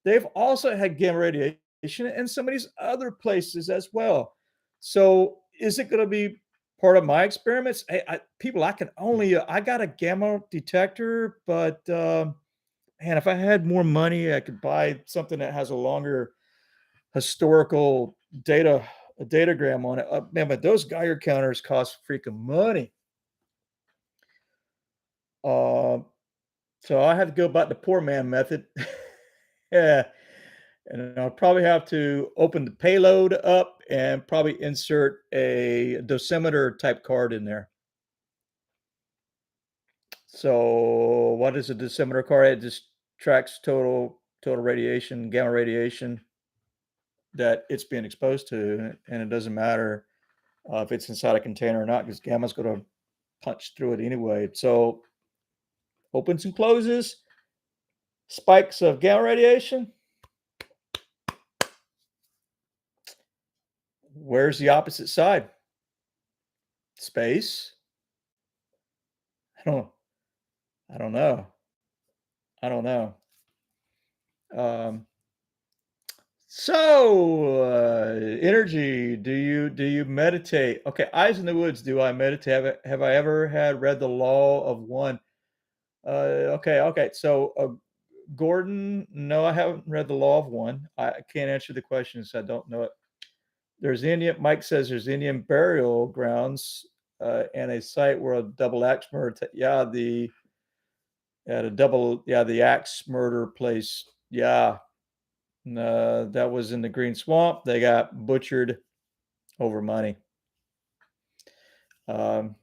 They've also had gamma radiation in some of these other places as well. So is it going to be part of my experiments? People, I got a gamma detector, but man, if I had more money, I could buy something that has a longer historical a datagram on it. Man, but those Geiger counters cost freaking money. Uh, so I have to go about the poor man method. Yeah, and I'll probably have to open the payload up and probably insert a dosimeter type card in there. So what is a dosimeter card? It just tracks total radiation, gamma radiation that it's being exposed to, and it doesn't matter if it's inside a container or not, because gamma's going to punch through it anyway. So opens and closes, spikes of gamma radiation. Where's the opposite side? Space? I don't. I don't know. I don't know. Um, Energy. Do you meditate? Okay, eyes in the woods. Do I meditate? Have I ever had read the Law of One? Okay. So, Gordon, no, I haven't read the Law of One. I can't answer the question, so I don't know it. Mike says there's Indian burial grounds and a site where a double axe murder. The axe murder place. Yeah, that was in the Green Swamp. They got butchered over money. No,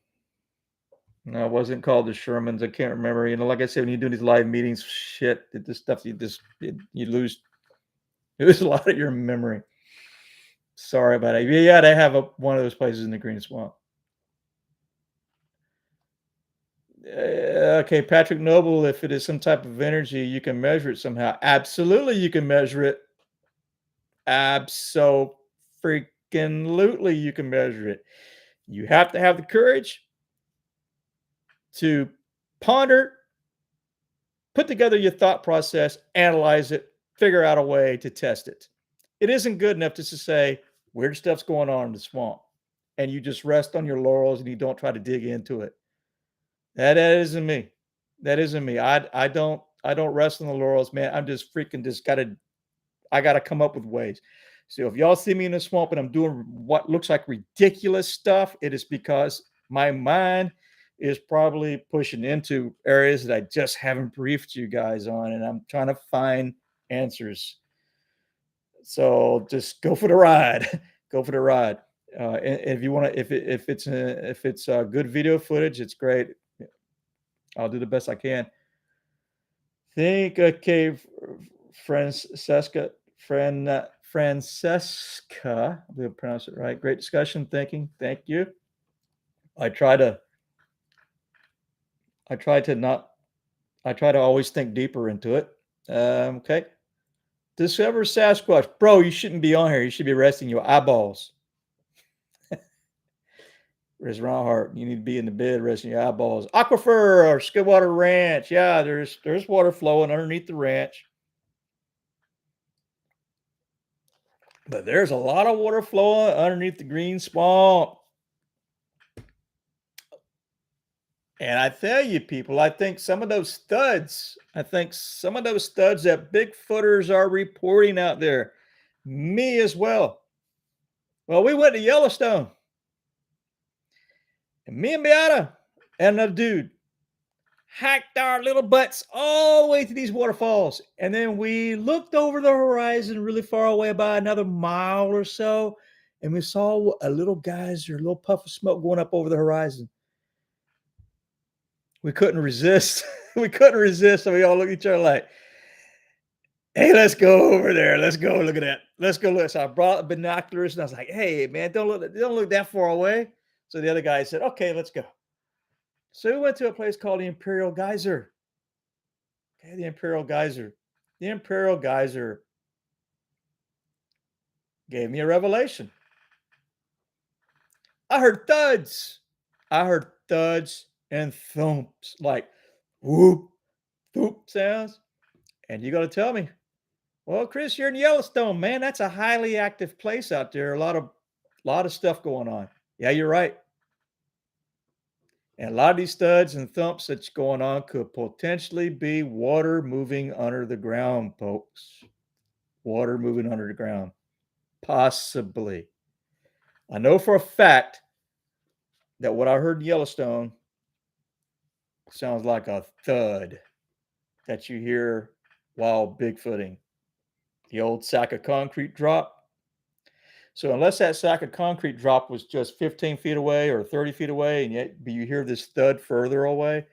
it wasn't called the Shermans. I can't remember. Like I said, when you do these live meetings, shit, this stuff you lose a lot of your memory. Sorry about it. Yeah, they have one of those places in the Green Swamp. Okay, Patrick Noble, if it is some type of energy, you can measure it somehow. Absolutely, you can measure it. Freaking you can measure it. You have to have the courage to ponder, put together your thought process, analyze it, figure out a way to test it. It isn't good enough just to say weird stuff's going on in the swamp. and you just rest on your laurels and you don't try to dig into it. That isn't me. That isn't me. I don't rest on the laurels, man. I'm just freaking just I gotta come up with ways. So if y'all see me in the swamp and I'm doing what looks like ridiculous stuff, it is because my mind is probably pushing into areas that I just haven't briefed you guys on, and I'm trying to find answers. So just go for the ride. Go for the ride. And if you want to, if it's good video footage, it's great. I'll do the best I can. Think, okay, Francesca, I believe I pronounced it right. Great discussion, thinking. Thank you. I try to, I try to not, I try to always think deeper into it. Okay. Discover Sasquatch, bro. You shouldn't be on here. You should be resting your eyeballs. Where's Ronhart? You need to be in the bed resting your eyeballs. Aquifer or Skidwater Ranch. Yeah, there's water flowing underneath the ranch. But there's a lot of water flowing underneath the green swamp. And I tell you, people, I think some of those studs that Bigfooters are reporting out there, me as well. Well, we went to Yellowstone, and me and Beata and a dude hacked our little butts all the way to these waterfalls. And then we looked over the horizon really far away, about another mile or so, and we saw a little geyser, a little puff of smoke going up over the horizon. We couldn't resist. We couldn't resist. So we all looked at each other like, hey, let's go over there. Let's go look at that. Let's go look. So I brought binoculars and I was like, hey, man, don't look that far away. So the other guy said, okay, let's go. So we went to a place called the Imperial Geyser. Okay, the Imperial Geyser. The Imperial Geyser gave me a revelation. I heard thuds. I heard thuds and thumps, like whoop, whoop sounds. And you got to tell me, well, Chris, you're in Yellowstone, man. That's a highly active place out there. A lot of stuff going on. Yeah, you're right. And a lot of these studs and thumps that's going on could potentially be water moving under the ground, folks. Water moving under the ground. Possibly. I know for a fact that what I heard in Yellowstone sounds like a thud that you hear while bigfooting. The old sack of concrete drop. So unless that sack of concrete drop was just 15 feet away or 30 feet away, and yet you hear this thud further away,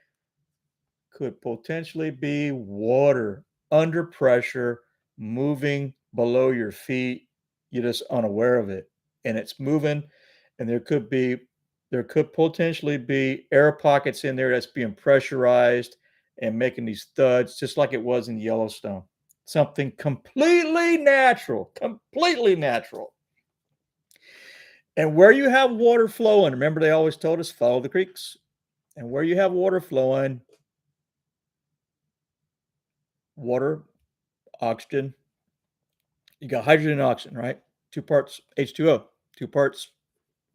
could potentially be water under pressure moving below your feet. You're just unaware of it. And it's moving, and there could potentially be air pockets in there that's being pressurized and making these thuds, just like it was in Yellowstone. Something completely natural, completely natural. And where you have water flowing, remember they always told us follow the creeks. And where you have water flowing, water, oxygen, you got hydrogen and oxygen, right? 2 parts H2O, 2 parts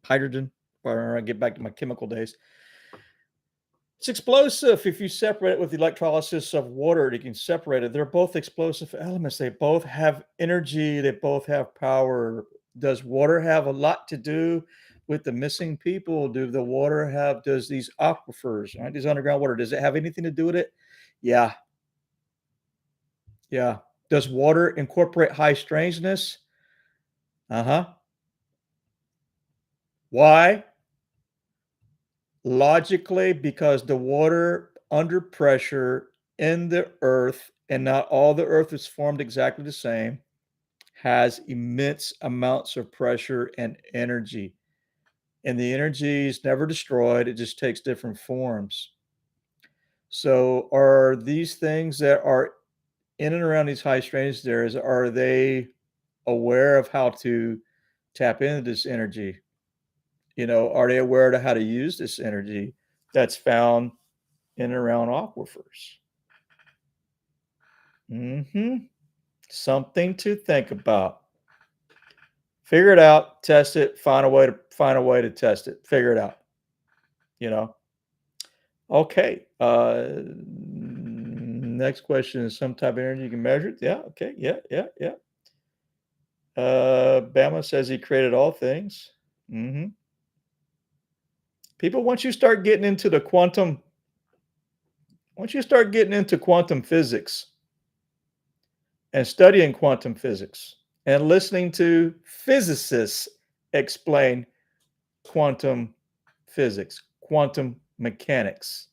hydrogen. Or I get back to my chemical days. It's explosive if you separate it with electrolysis of water. You can separate it. They're both explosive elements. They both have energy. They both have power. Does water have a lot to do with the missing people? Does these aquifers, right? These underground water, does it have anything to do with it? Yeah. Yeah. Does water incorporate high strangeness? Uh-huh. Why? Logically, because the water under pressure in the earth, and not all the earth is formed exactly the same, has immense amounts of pressure and energy. And the energy is never destroyed, it just takes different forms. So, are these things that are in and around these high strange areas, are they aware of how to tap into this energy? Are they aware of how to use this energy that's found in and around aquifers? Something to think about. Figure it out, test it, find a way to test it. Figure it out, you know? Okay. Next question is some type of energy you can measure it. Yeah, okay. Yeah, yeah, yeah. Bama says he created all things. Mhm. People, once you start getting into quantum physics and studying quantum physics and listening to physicists explain quantum physics, quantum mechanics,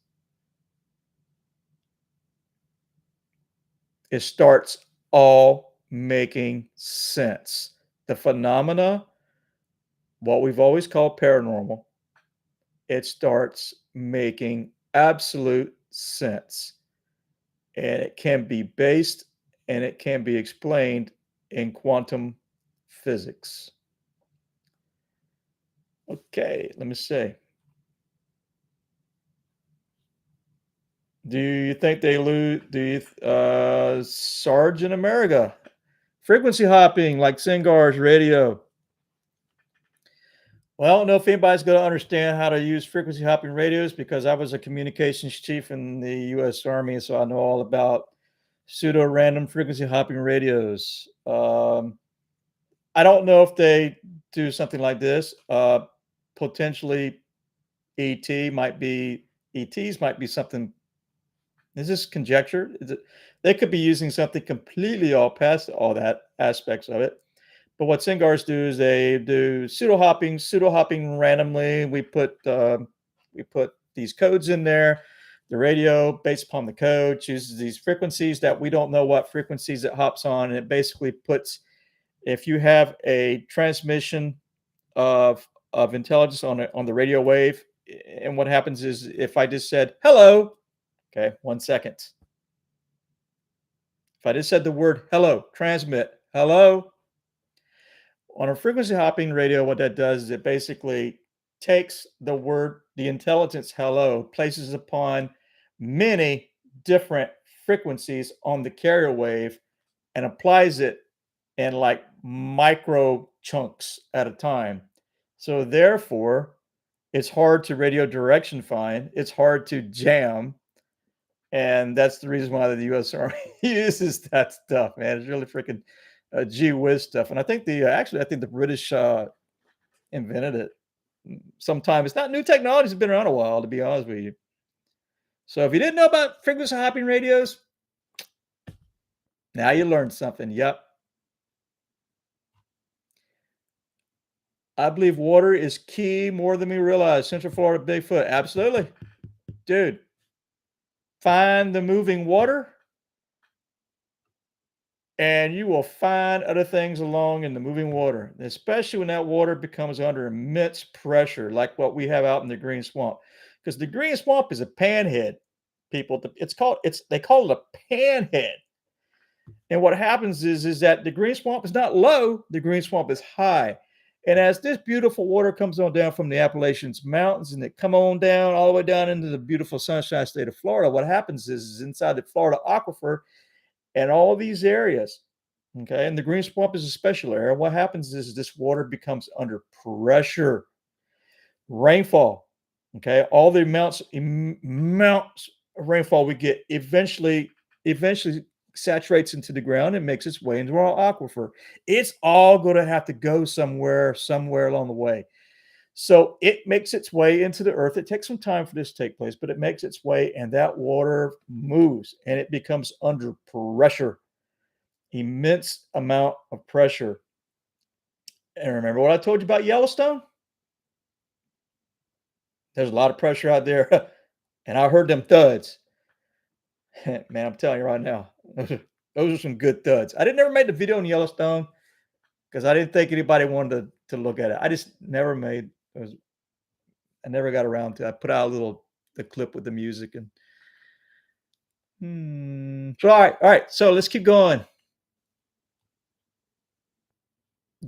it starts all making sense. The phenomena, what we've always called paranormal, it starts making absolute sense. And it can be based and it can be explained in quantum physics. Okay, let me see. Do you think they lose? Do you, Sarge in America? Frequency hopping like Singar's radio. Well, I don't know if anybody's going to understand how to use frequency hopping radios because I was a communications chief in the U.S. Army, so I know all about pseudo random frequency hopping radios. I don't know if they do something like this. Potentially, ET might be ETs might be something. Is this conjecture? They could be using something completely all past all that aspects of it. But what Singars do is they do pseudo hopping randomly. We put these codes in there. The radio, based upon the code, chooses these frequencies that we don't know what frequencies it hops on, and it basically puts if you have a transmission of intelligence on the radio wave, and what happens is if I just said hello, okay, 1 second. If I just said the word hello, transmit hello, on a frequency hopping radio, what that does is it basically takes the intelligence hello, places upon many different frequencies on the carrier wave and applies it in like micro chunks at a time. So therefore, it's hard to radio direction find, it's hard to jam, and that's the reason why the US Army uses that stuff, man. It's really freaking gee whiz stuff. And I think I think the British invented it sometime. It's not new technology, it's been around a while, to be honest with you. So if you didn't know about frequency hopping radios, now you learned something. Yep. I believe water is key more than we realize. Central Florida Bigfoot. Absolutely. Dude, find the moving water and you will find other things along in the moving water, especially when that water becomes under immense pressure, like what we have out in the green swamp. Because the green swamp is a panhead, people. They call it a panhead. And what happens is that the green swamp is not low, the green swamp is high. And as this beautiful water comes on down from the Appalachians Mountains and it come on down all the way down into the beautiful sunshine state of Florida, what happens is inside the Florida aquifer and all these areas, okay, and the green swamp is a special area. What happens is this water becomes under pressure. Rainfall, okay, all the amounts of rainfall we get eventually saturates into the ground and makes its way into our aquifer. It's all going to have to go somewhere along the way. So it makes its way into the earth. It takes some time for this to take place, but it makes its way, and that water moves and it becomes under pressure, immense amount of pressure. And remember what I told you about Yellowstone? There's a lot of pressure out there, and I heard them thuds. Man, I'm telling you right now, those are some good thuds. I didn't ever make the video on Yellowstone because I didn't think anybody wanted to look at it. I just never made those. I never got around to. I put out the clip with the music and. So all right. So let's keep going.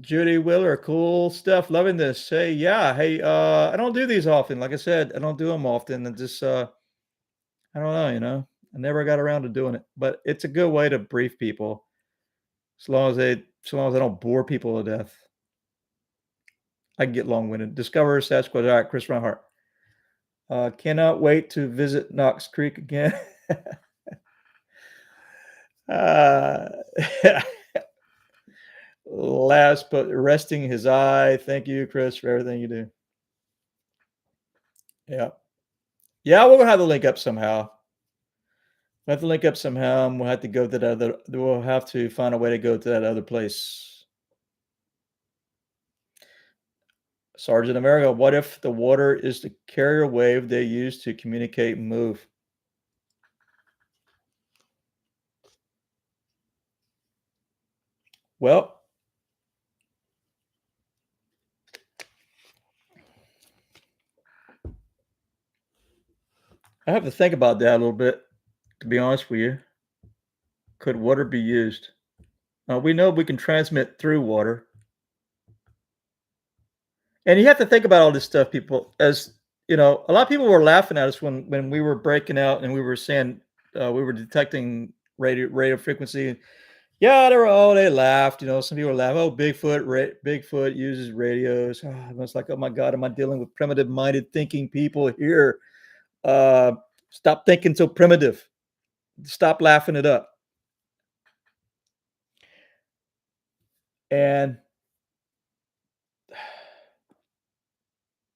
Judy Willer, cool stuff. Loving this. Hey, yeah. Hey, I don't do these often. Like I said, I don't do them often. And just I don't know, I never got around to doing it, but it's a good way to brief people as long as they don't bore people to death. I can get long-winded. Discover Sasquatch. All right, Chris Reinhardt. Cannot wait to visit Knox Creek again. uh, Last but resting his eye. Thank you, Chris, for everything you do. Yeah. Yeah, we'll have to link up somehow. We'll have to link up somehow, and we'll have to go to that other we'll have to find a way to go to that other place. Sergeant America, what if the water is the carrier wave they use to communicate and move? Well, I have to think about that a little bit, to be honest with you. Could water be used? We know we can transmit through water. And you have to think about all this stuff, people, as you know, a lot of people were laughing at us when we were breaking out and we were saying we were detecting radio frequency. Yeah, they laughed. You know, some people laugh. Oh, Bigfoot uses radios. I was like, oh my God, am I dealing with primitive-minded thinking people here? Uh, Stop thinking so primitive. Stop laughing it up. And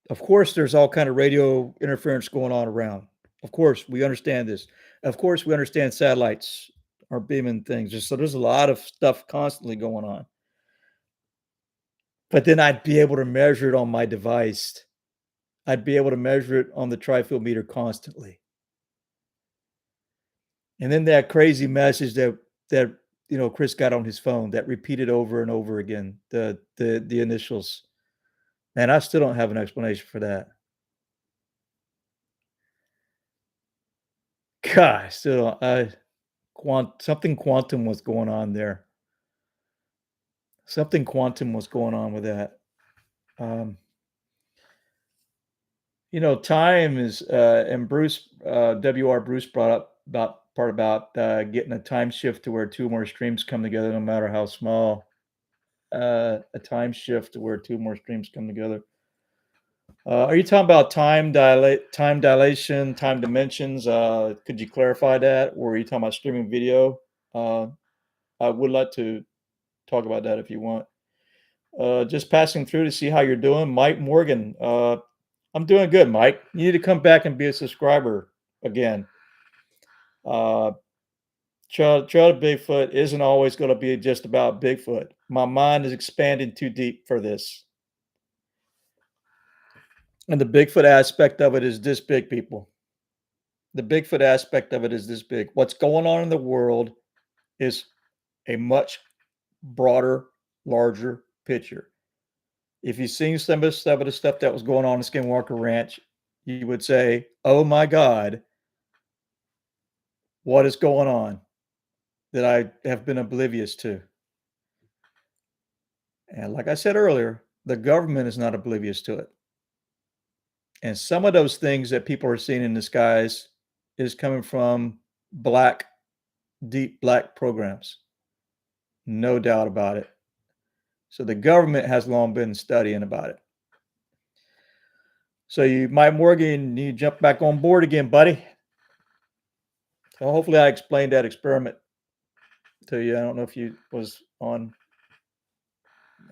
of course, there's all kind of radio interference going on around. Of course, we understand this. Of course, we understand satellites are beaming things. Just so there's a lot of stuff constantly going on. But then I'd be able to measure it on my device. I'd be able to measure it on the tri-field meter constantly. And then that crazy message that Chris got on his phone that repeated over and over again, the initials. And I still don't have an explanation for that. God, I still I something quantum was going on there. Something quantum was going on with that. Um, time is and Bruce WR Bruce brought up about getting a time shift to where two more streams come together, no matter how small. A time shift to where two more streams come together. Are you talking about time dilation, time dimensions? Could you clarify that, or are you talking about streaming video? Uh, I would like to talk about that if you want. Just passing through to see how you're doing, Mike Morgan. I'm doing good, Mike. You need to come back and be a subscriber again. Uh, Trail to Bigfoot isn't always going to be just about Bigfoot. My mind is expanding too deep for this. And the Bigfoot aspect of it is this big, people. The Bigfoot aspect of it is this big. What's going on in the world is a much broader, larger picture. If you've seen some of the stuff that was going on in Skinwalker Ranch, you would say, "Oh my God, what is going on that I have been oblivious to?" And like I said earlier, the government is not oblivious to it. And some of those things that people are seeing in the skies is coming from black, deep black programs. No doubt about it. So the government has long been studying about it. So Mike Morgan, you jump back on board again, buddy. So hopefully I explained that experiment to you. I don't know if you was on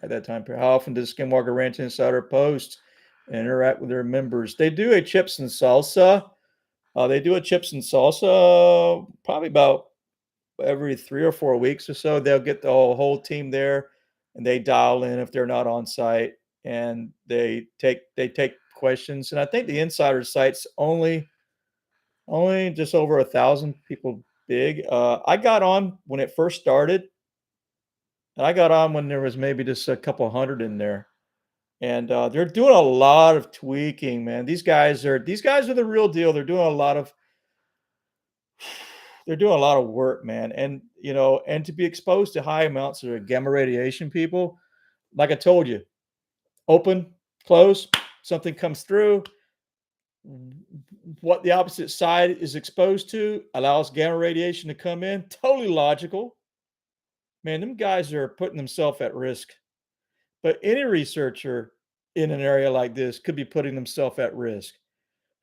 at that time period. How often does Skinwalker Ranch Insider post and interact with their members? They do a chips and salsa. They do a chips and salsa probably about every 3 or 4 weeks or so. They'll get the whole team there, and they dial in if they're not on site, and they take questions. And I think the insider site's only just over 1,000 people big. I got on when it first started, and I got on when there was maybe just a couple hundred in there. And they're doing a lot of tweaking, man. These guys are the real deal. They're doing a lot of work, man. And and to be exposed to high amounts of gamma radiation, people, like I told you, open, close, something comes through. What the opposite side is exposed to allows gamma radiation to come in. Totally logical. Man, them guys are putting themselves at risk. But any researcher in an area like this could be putting themselves at risk.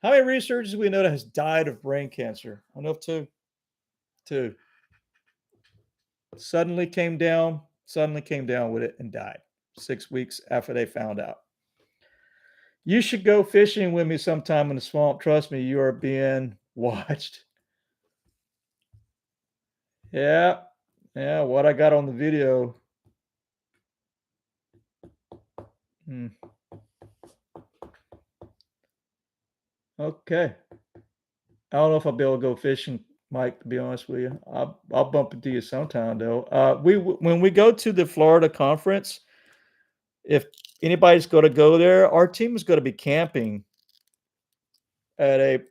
How many researchers we know that has died of brain cancer? I know of two. Two. Suddenly came down with it and died 6 weeks after they found out. You should go fishing with me sometime in the swamp. Trust me, you are being watched. Yeah. Yeah. What I got on the video. Hmm. Okay. I don't know if I'll be able to go fishing, Mike, to be honest with you. I'll bump into you sometime though. When we go to the Florida conference, if anybody's gonna go there, our team is gonna be camping at a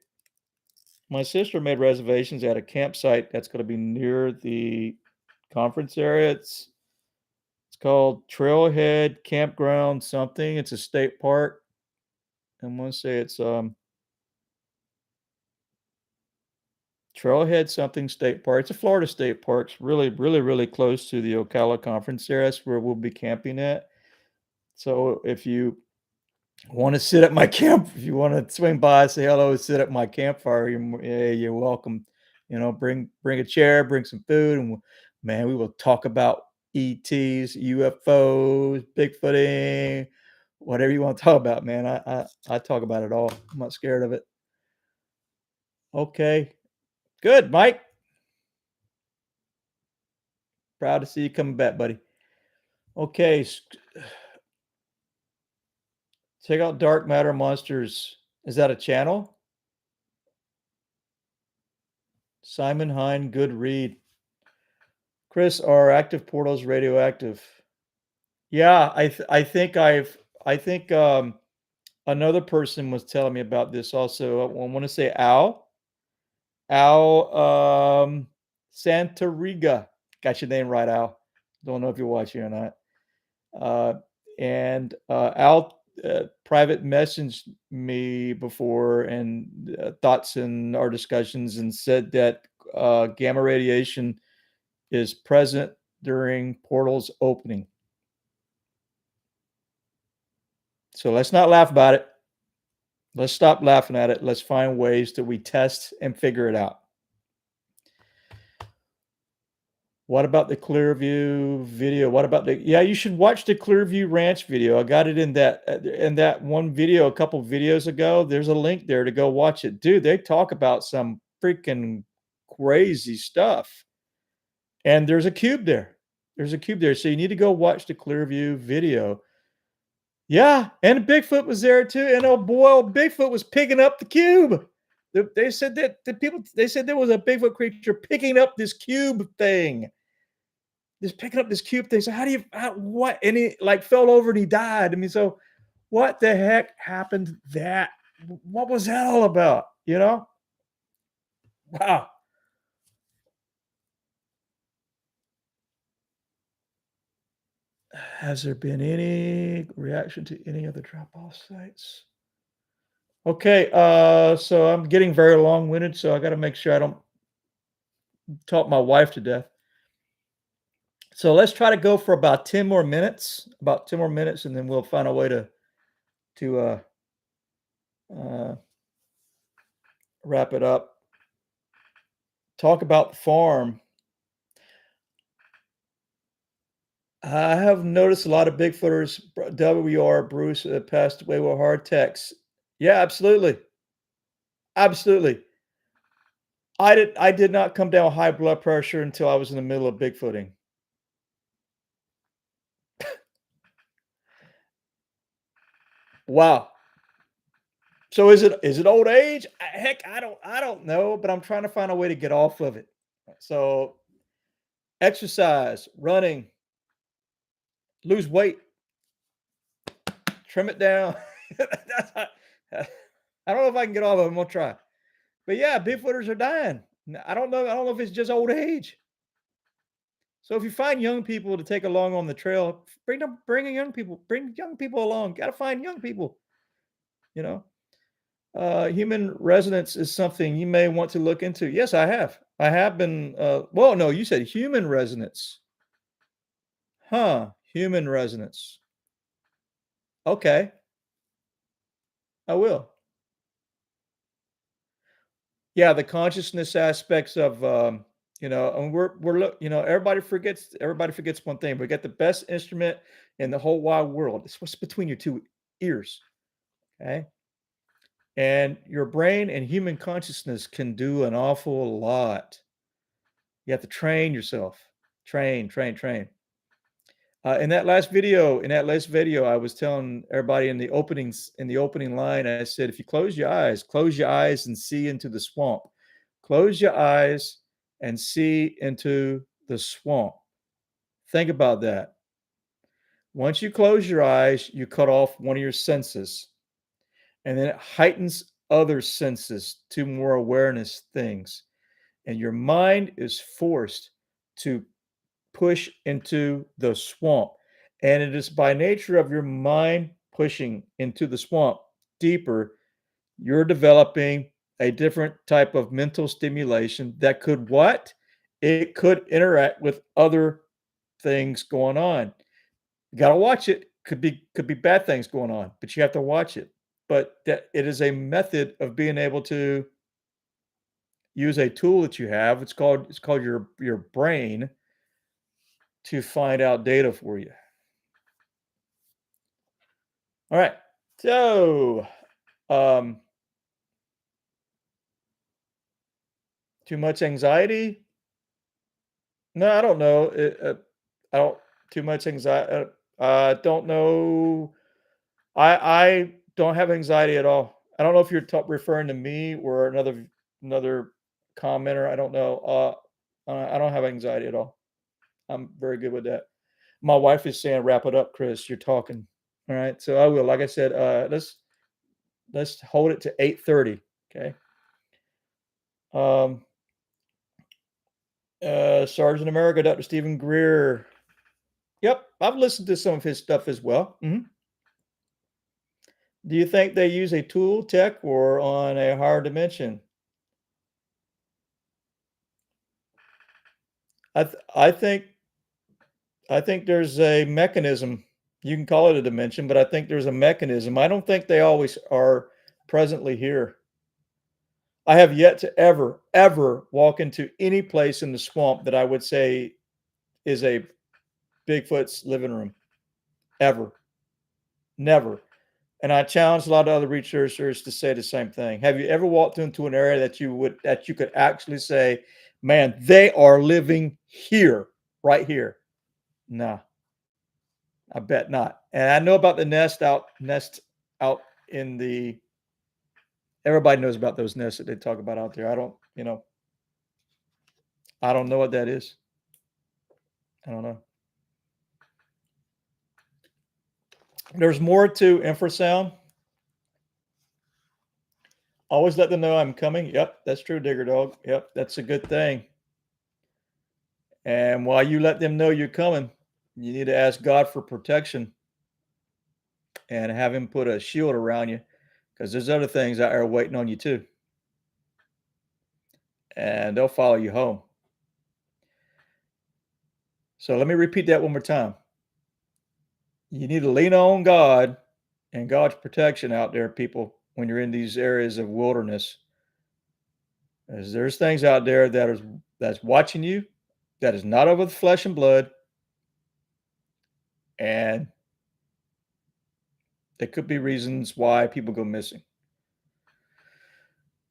my sister made reservations at a campsite that's gonna be near the conference area. It's called Trailhead Campground something. It's a state park. I wanna say it's Trailhead something state park. It's a Florida state park. It's really, really, really close to the Ocala conference area. That's where we'll be camping at. So if you want to sit at my camp, if you want to swing by, say hello, sit at my campfire, yeah, you're welcome. Bring a chair, bring some food, and man, we will talk about ETs, UFOs, Bigfooting, whatever you want to talk about, man. I talk about it all. I'm not scared of it. Okay, good, Mike. Proud to see you coming back, buddy. Okay, check out Dark Matter Monsters. Is that a channel? Simon Hine, good read. Chris, are active portals radioactive? Yeah, I think another person was telling me about this also. I want to say Al Santariga. Got your name right, Al. Don't know if you're watching or not. And Al private messaged me before and thoughts in our discussions and said that gamma radiation is present during portals opening. So let's not laugh about it. Let's stop laughing at it. Let's find ways that we test and figure it out. What about the Clearview video? What about yeah, you should watch the Clearview Ranch video. I got it in that one video a couple videos ago. There's a link there to go watch it. Dude, they talk about some freaking crazy stuff. And there's a cube there. There's a cube there. So you need to go watch the Clearview video. Yeah, and Bigfoot was there too. And oh boy, old Bigfoot was picking up the cube. They said that they said there was a Bigfoot creature picking up this cube thing. Just picking up this cube thing. So what? And he like fell over and he died. I mean, so what the heck happened that? What was that all about? Wow. Has there been any reaction to any of the drop-off sites? Okay, so I'm getting very long-winded, so I got to make sure I don't talk my wife to death. So let's try to go for about 10 more minutes, and then we'll find a way to uh, wrap it up. Talk about the farm. I have noticed a lot of Bigfooters, WR Bruce, passed away with heart attacks. Yeah, absolutely, absolutely. I did not come down with high blood pressure until I was in the middle of Bigfooting. Wow. So is it old age? Heck, I don't know, but I'm trying to find a way to get off of it. So exercise, running, lose weight, trim it down. That's I don't know if I can get off of it. I'm gonna try. But yeah, Bigfooters are dying. I don't know. I don't know if it's just old age. So if you find young people to take along on the trail, bring young people along. Got to find young people. You know, human resonance is something you may want to look into. Yes, I have. I have been. Well, no, you said human resonance, huh? Human resonance. Okay. I will. Yeah, the consciousness aspects of, and we're look, everybody forgets one thing. We got the best instrument in the whole wide world. It's what's between your 2 ears, okay? And your brain and human consciousness can do an awful lot. You have to train yourself. Train, train, train. In that last video, I was telling everybody in the opening line, I said, if you close your eyes and see into the swamp. Close your eyes and see into the swamp. Think about that. Once you close your eyes, you cut off one of your senses, and then it heightens other senses to more awareness things. And your mind is forced to push into the swamp. And it is by nature of your mind pushing into the swamp deeper, you're developing a different type of mental stimulation that could what? It could interact with other things going on. You got to watch it. Could be bad things going on, but you have to watch it. But that it is a method of being able to use a tool that you have. It's called your brain to find out data for you. All right. So, um, too much anxiety? No, I don't know. I don't too much anxiety. I don't know. I don't have anxiety at all. I don't know if you're referring to me or another commenter. I don't know. I don't have anxiety at all. I'm very good with that. My wife is saying, "Wrap it up, Chris. You're talking." All right, so I will. Like I said, let's hold it to 8:30. Okay. Um, Sergeant America, Dr. Stephen Greer. Yep, I've listened to some of his stuff as well. Do you think they use a tool, tech, or on a higher dimension? I think there's a mechanism. You can call it a dimension, but I think there's a mechanism. I don't think they always are presently here. I have yet to ever walk into any place in the swamp that I would say is a Bigfoot's living room. Ever. Never. And I challenge a lot of other researchers to say the same thing. Have you ever walked into an area that you could actually say, "Man, they are living here, right here"? No, I bet not. And I know about the nest out in the everybody knows about those nests that they talk about out there. I don't know what that is. I don't know. There's more to infrasound. Always let them know I'm coming. Yep, that's true, Digger Dog. Yep, that's a good thing. And while you let them know you're coming, you need to ask God for protection and have Him put a shield around you because there's other things out there waiting on you too. And they'll follow you home. So let me repeat that one more time. You need to lean on God and God's protection out there, people, when you're in these areas of wilderness. As there's things out there that's watching you, that is not of the flesh and blood, and there could be reasons why people go missing.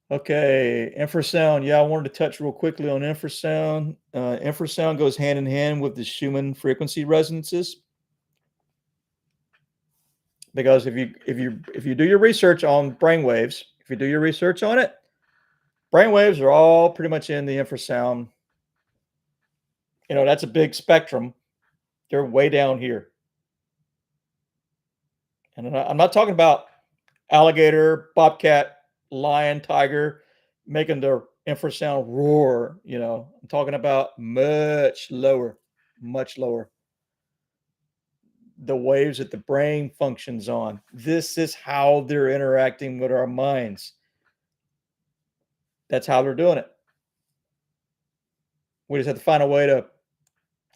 Okay, infrasound. Yeah, I wanted to touch real quickly on infrasound. Infrasound goes hand in hand with the Schumann frequency resonances because if you do your research on brainwaves, if you do your research on it, brainwaves are all pretty much in the infrasound. That's a big spectrum. They're way down here, and I'm not talking about alligator, bobcat, lion, tiger making their infrasound roar. I'm talking about much lower, much lower. The waves that the brain functions on. This is how they're interacting with our minds. That's how they're doing it. We just have to find a way to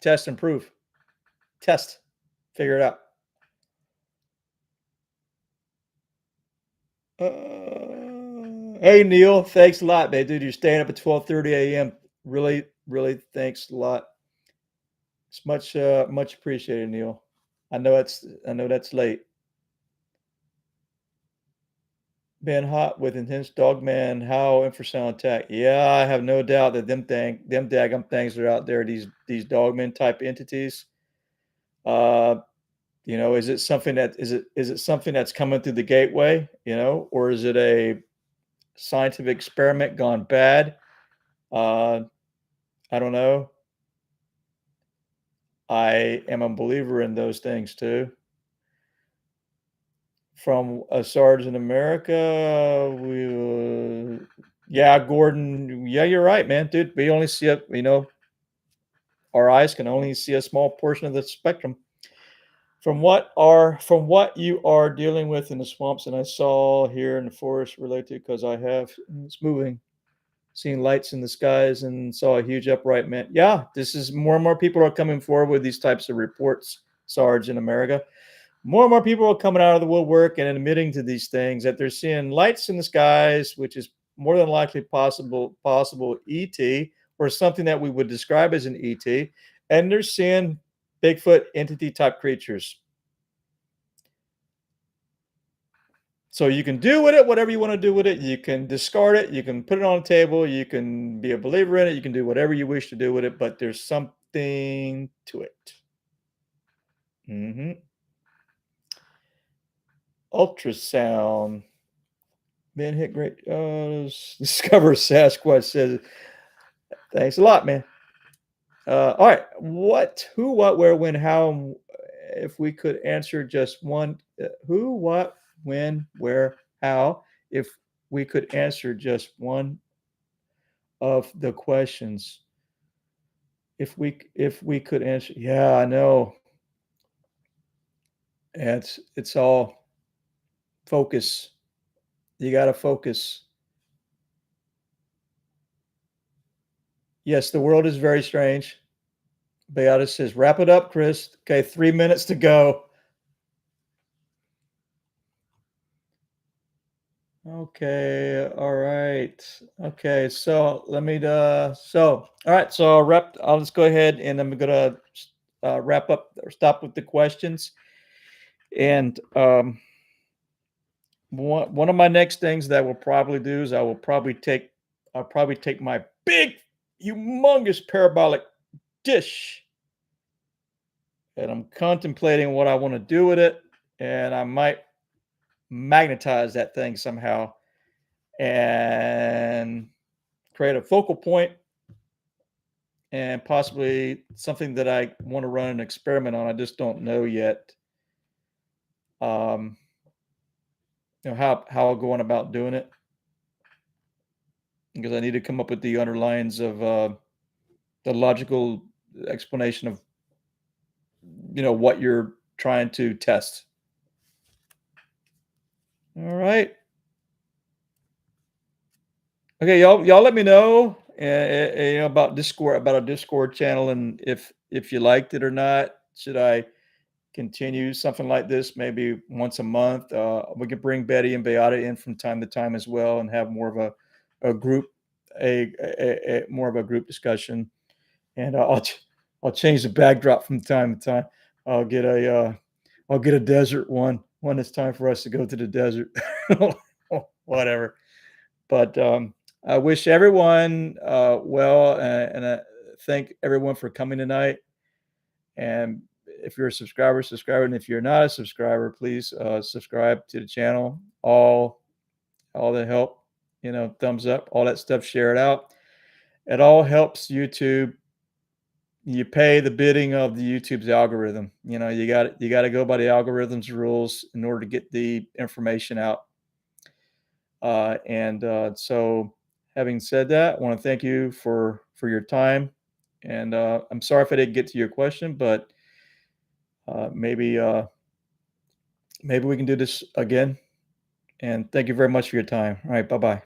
test and prove. Test, figure it out. Hey Neil, thanks a lot, man, dude. You're staying up at 12:30 a.m. Really, really, thanks a lot. It's much appreciated, Neil. I know that's late. Been hot with intense dogman, how infrasound attack. Yeah, I have no doubt that them daggum things are out there, these dogman type entities. Uh, is it something that's coming through the gateway, or is it a scientific experiment gone bad? Uh, I don't know. I am a believer in those things too. From a Sarge in America, yeah, Gordon, yeah, you're right, man, dude. We only see our eyes can only see a small portion of the spectrum. From what you are dealing with in the swamps, and I saw here in the forest related because I have it's moving, seeing lights in the skies and saw a huge upright man. Yeah, this is more and more people are coming forward with these types of reports, Sarge in America. More and more people are coming out of the woodwork and admitting to these things that they're seeing lights in the skies, which is more than likely possible ET or something that we would describe as an ET, and they're seeing Bigfoot entity type creatures. So you can do with it whatever you want to do with it. You can discard it. You can put it on a table. You can be a believer in it. You can do whatever you wish to do with it. But there's something to it. Ultrasound. Man, hit great. Discover Sasquatch says, thanks a lot, man. All right. What, who, what, where, when, how, if we could answer just one, who, what, when, where, how, if we could answer just one of the questions. If we could answer, yeah, I know. It's all focus. You got to focus. Yes, the world is very strange. Beata says, wrap it up, Chris. Okay, 3 minutes to go. Okay, all right. Okay, so let me all right, so I'll just go ahead and I'm gonna wrap up or stop with the questions. And one of my next things that we'll probably do is I'll probably take my big, humongous parabolic dish, and I'm contemplating what I want to do with it, and I might magnetize that thing somehow and create a focal point and possibly something that I want to run an experiment on. I just don't know yet. Um, how I'll go on about doing it because I need to come up with the underlines of the logical explanation of what you're trying to test. All right. Okay, y'all let me know about a Discord channel, and if you liked it or not. Should I continue something like this maybe once a month? We could bring Betty and Beata in from time to time as well, and have more of a group a more of a group discussion. And I'll change the backdrop from time to time. I'll get a I'll get a desert one when it's time for us to go to the desert. Whatever. But I wish everyone well, and thank everyone for coming tonight. And if you're a subscriber, and if you're not a subscriber, please subscribe to the channel. All the help, thumbs up, all that stuff, share it out. It all helps YouTube. You pay the bidding of the YouTube's algorithm. You got to go by the algorithm's rules in order to get the information out. And so, having said that, I want to thank you for your time. And I'm sorry if I didn't get to your question, but maybe we can do this again. And thank you very much for your time. All right, bye bye.